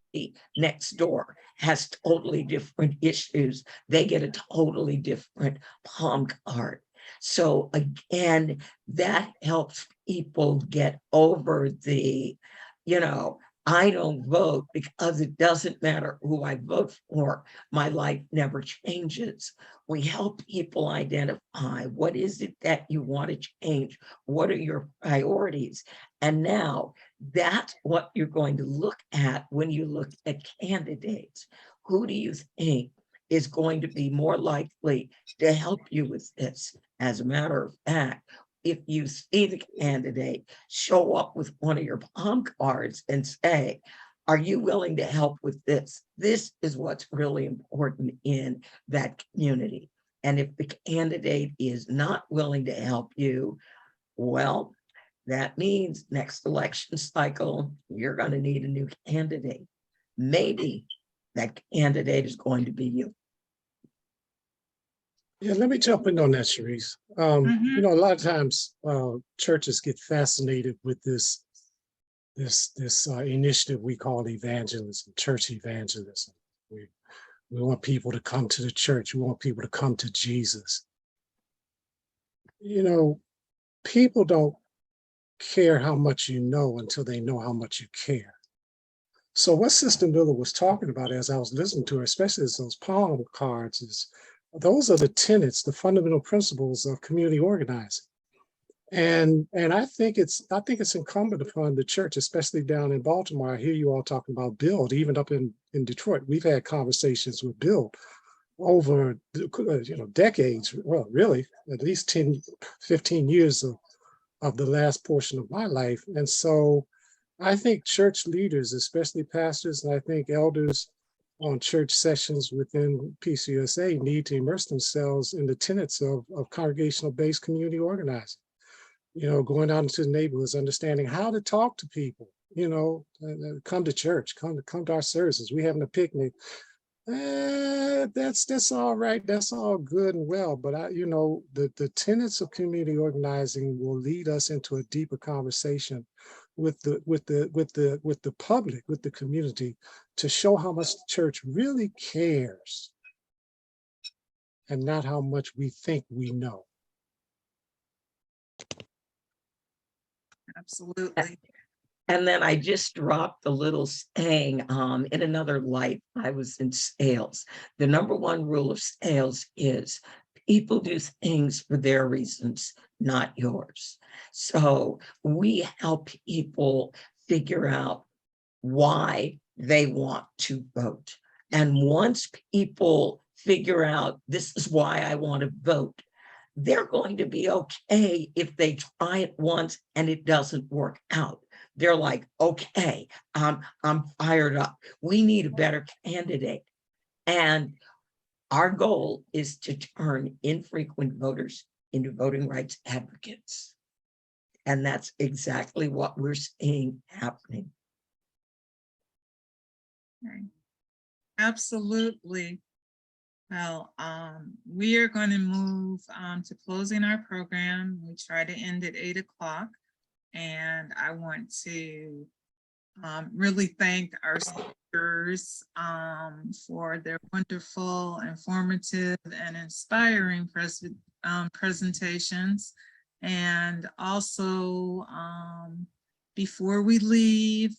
next door has totally different issues. They get a totally different palm card. So again, that helps people get over the, you know, I don't vote because it doesn't matter who I vote for, my life never changes. We help people identify what is it that you want to change, what are your priorities, and now that's what you're going to look at when you look at candidates. Who do you think is going to be more likely to help you with this? As a matter of fact, if you see the candidate show up with one of your palm cards and say, are you willing to help with this? This is what's really important in that community. And if the candidate is not willing to help you, well, that means next election cycle, you're going to need a new candidate. Maybe that candidate is going to be you. Yeah, let me jump in on that, Sharice. You know, a lot of times churches get fascinated with this initiative we call evangelism, church evangelism. We want people to come to the church. We want people to come to Jesus. You know, people don't care how much you know until they know how much you care. So what Sister Miller was talking about as I was listening to her, especially as those palm cards, is those are the tenets, the fundamental principles of community organizing. And I think it's incumbent upon the church, especially down in Baltimore. I hear you all talking about Build, even up in Detroit. We've had conversations with Build over decades, well, really, at least 10, 15 years of the last portion of my life. And so I think church leaders, especially pastors, and I think elders on church sessions within PCUSA need to immerse themselves in the tenets of congregational-based community organizing. You know, going out into the neighborhoods, understanding how to talk to people, you know, come to church, come to our services. We having a picnic. That's all right. That's all good and well. But the tenets of community organizing will lead us into a deeper conversation with the public, with the community, to show how much the church really cares and not how much we think we know. Absolutely. And then I just dropped a little saying, in another life, I was in sales. The number one rule of sales is people do things for their reasons, not yours. So we help people figure out why they want to vote. And once people figure out this is why I want to vote, they're going to be okay if they try it once and it doesn't work out. They're like, okay, I'm fired up. We need a better candidate. And our goal is to turn infrequent voters into voting rights advocates. And that's exactly what we're seeing happening. Okay. Absolutely. Well, we are going to move to closing our program. We try to end at 8 o'clock. And I want to really thank our speakers for their wonderful, informative, and inspiring presentations. And also, before we leave,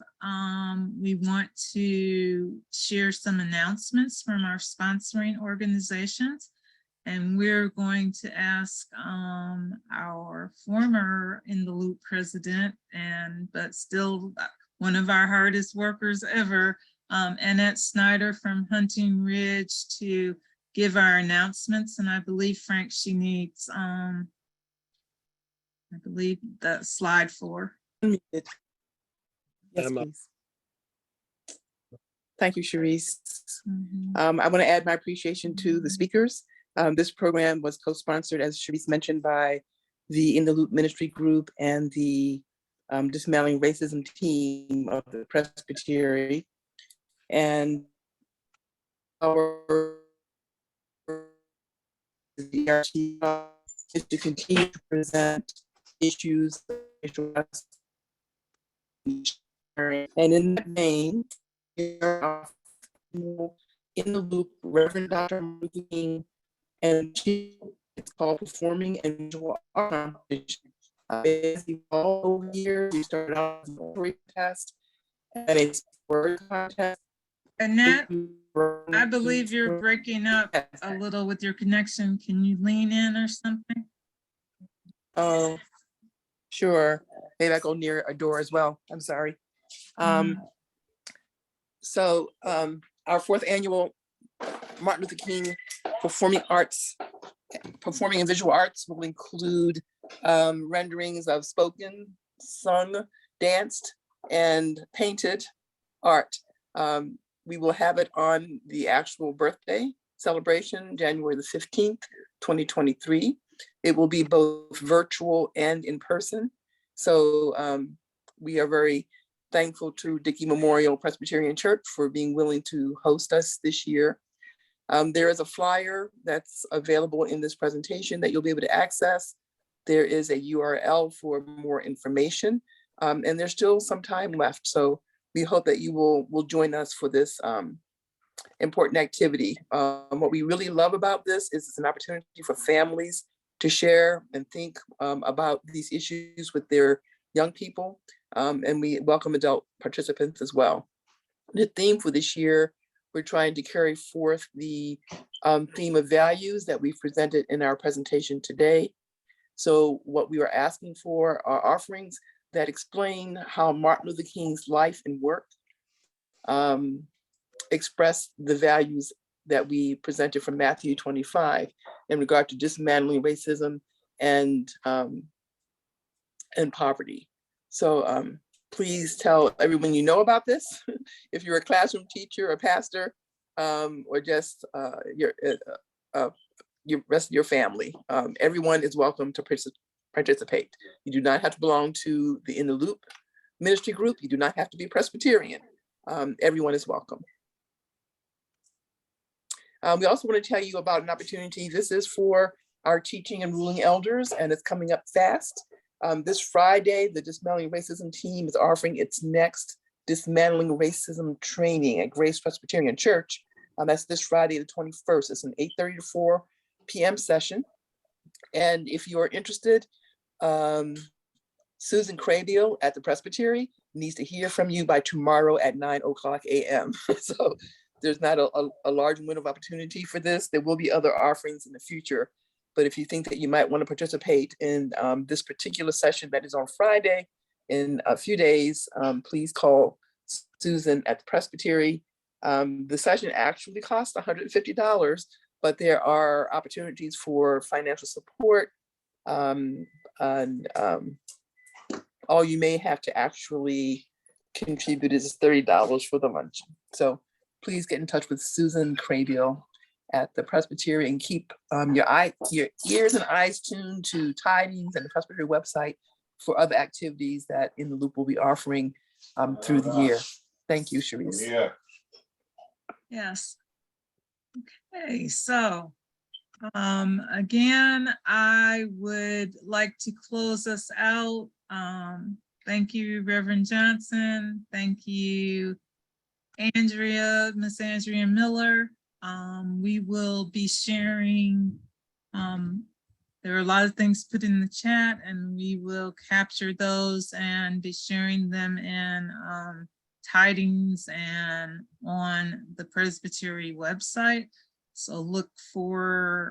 we want to share some announcements from our sponsoring organizations. And we're going to ask our former In the Loop president, but still one of our hardest workers ever, Annette Snyder from Hunting Ridge, to give our announcements. And I believe, Frank, she needs, I believe, the slide 4. Yes, Emma. please. Thank you, Sharice. Mhm. I want to add my appreciation to the speakers. This program was co-sponsored, as Sharice mentioned, by the In the Loop Ministry Group and the Dismantling Racism team of the Presbytery. And our DRT is to continue to present issues of racial justice. And in that vein, in the Loop, Reverend Dr. Martin Luther King, and it's called Performing and Visual Art Competition. All over here, we started out as an oratory test, and it's a word contest. Annette, I believe you're breaking up a little with your connection. Can you lean in or something? Oh, sure. Maybe I go near a door as well. I'm sorry. So our 4th annual Martin Luther King Performing and Visual Arts will include renderings of spoken, sung, danced, and painted art. We will have it on the actual birthday celebration, January the 15th, 2023. It will be both virtual and in person. So we are very thankful to Dickey Memorial Presbyterian Church for being willing to host us this year. There is a flyer that's available in this presentation that you'll be able to access. There is a URL for more information, and there's still some time left. So we hope that you will join us for this important activity. What we really love about this is it's an opportunity for families to share and think about these issues with their young people, and we welcome adult participants as well. The theme for this year, we're trying to carry forth the theme of values that we've presented in our presentation today. So what we are asking for are offerings that explain how Martin Luther King's life and work express the values that we presented from Matthew 25 in regard to dismantling racism and poverty. So please tell everyone you know about this. If you're a classroom teacher, a pastor, or just your rest of your family, everyone is welcome to participate. You do not have to belong to the In the Loop ministry group. You do not have to be Presbyterian. Everyone is welcome. We also want to tell you about an opportunity. This is for our teaching and ruling elders, and it's coming up fast. This Friday, the Dismantling Racism team is offering its next Dismantling Racism training at Grace Presbyterian Church. That's this Friday, the 21st. It's an 8:30 to 4 p.m. session. And if you are interested, Susan Crabiel at the Presbytery needs to hear from you by tomorrow at 9:00 a.m. So there's not a large window of opportunity for this. There will be other offerings in the future. But if you think that you might want to participate in this particular session that is on Friday in a few days, please call Susan at the Presbytery. The session actually costs $150, but there are opportunities for financial support. All you may have to actually contribute is $30 for the luncheon. So please get in touch with Susan Crabiel at the Presbytery and keep your ears and eyes tuned to Tidings and the Presbytery website for other activities that In the Loop will be offering through the year. Thank you, Sharice. Yeah. Yes. Okay, so again, I would like to close us out. Thank you, Reverend Johnson. Thank you, Miss Andrea Miller. We will be sharing, there are a lot of things put in the chat, and we will capture those and be sharing them in Tidings and on the Presbytery website. So look for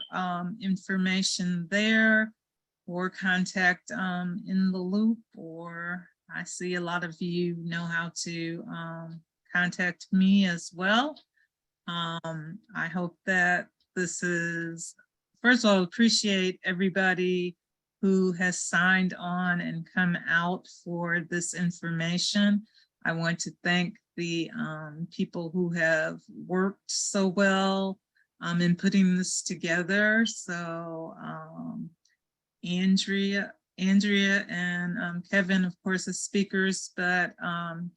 information there, or contact In the Loop, or I see a lot of you know how to contact me as well. I hope that this is, first of all, appreciate everybody who has signed on and come out for this information. I want to thank the people who have worked so well in putting this together. So Andrea and Kevin, of course, as speakers, but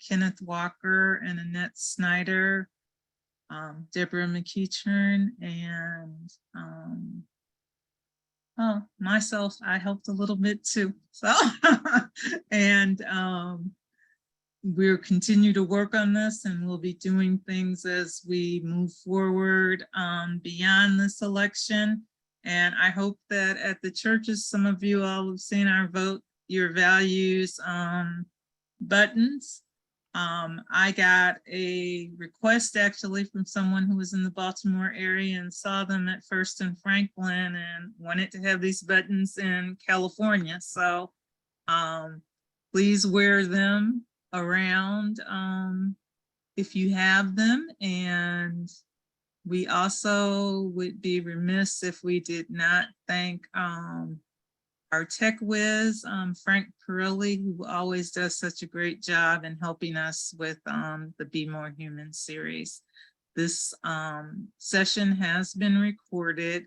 Kenneth Walker and Annette Snyder, Deborah McEachern, and myself, I helped a little bit too. So, and we'll continue to work on this, and we'll be doing things as we move forward beyond this election. And I hope that at the churches, some of you all have seen our Vote Your Values buttons. I got a request actually from someone who was in the Baltimore area and saw them at First and Franklin and wanted to have these buttons in California. So please wear them around if you have them. And we also would be remiss if we did not thank our tech whiz, Frank Perilli, who always does such a great job in helping us with the Be More Human series. This session has been recorded,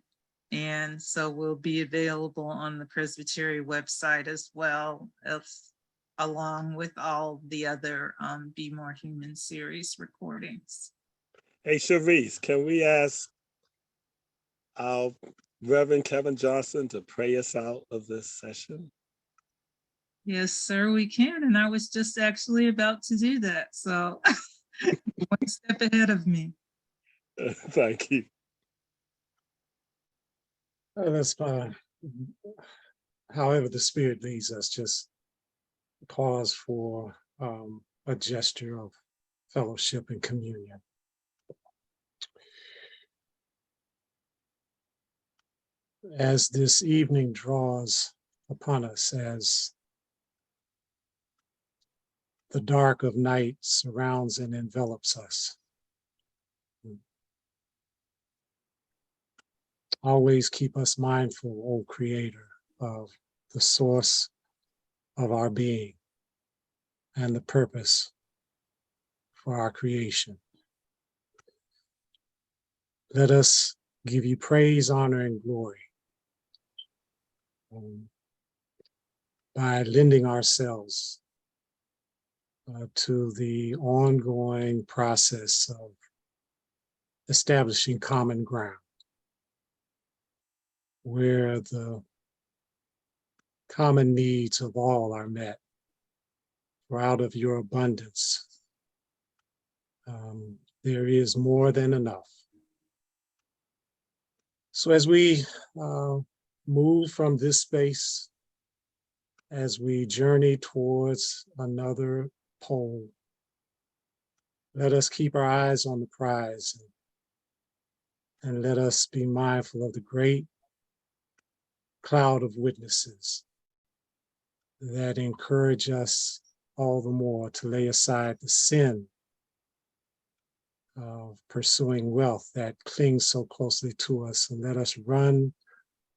and so will be available on the Presbytery website as well, along with all the other Be More Human series recordings. Hey, Sharice, can we ask our Reverend Kevin Johnson to pray us out of this session? Yes, sir, we can. And I was just actually about to do that. So one step ahead of me. Thank you. That's fine. However the Spirit leads us, just pause for a gesture of fellowship and communion. As this evening draws upon us, as the dark of night surrounds and envelops us, always keep us mindful, O Creator, of the source of our being and the purpose for our creation. Let us give you praise, honor, and glory by lending ourselves to the ongoing process of establishing common ground, where the common needs of all are met. For out of your abundance, there is more than enough. So as we move from this space as we journey towards another pole. Let us keep our eyes on the prize, and let us be mindful of the great cloud of witnesses that encourage us all the more to lay aside the sin of pursuing wealth that clings so closely to us, and let us run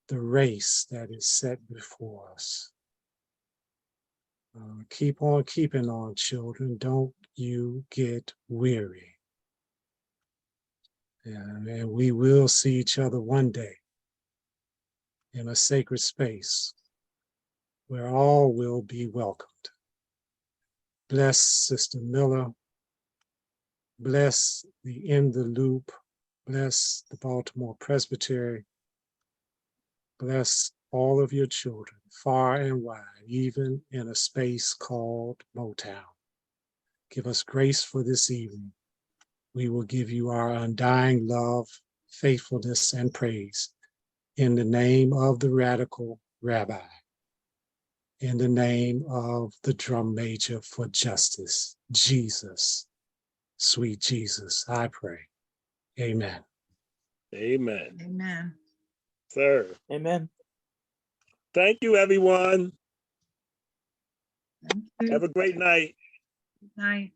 the race that is set before us. Keep on keeping on, children. Don't you get weary. And we will see each other one day in a sacred space where all will be welcomed. Bless Sister Miller. Bless the In the Loop. Bless the Baltimore Presbytery. Bless all of your children, far and wide, even in a space called Motown. Give us grace for this evening. We will give you our undying love, faithfulness, and praise in the name of the radical rabbi, in the name of the drum major for justice, Jesus, sweet Jesus, I pray. Amen. Amen. Amen. Sir. Amen. Thank you, everyone. Thank you. Have a great night. Good night.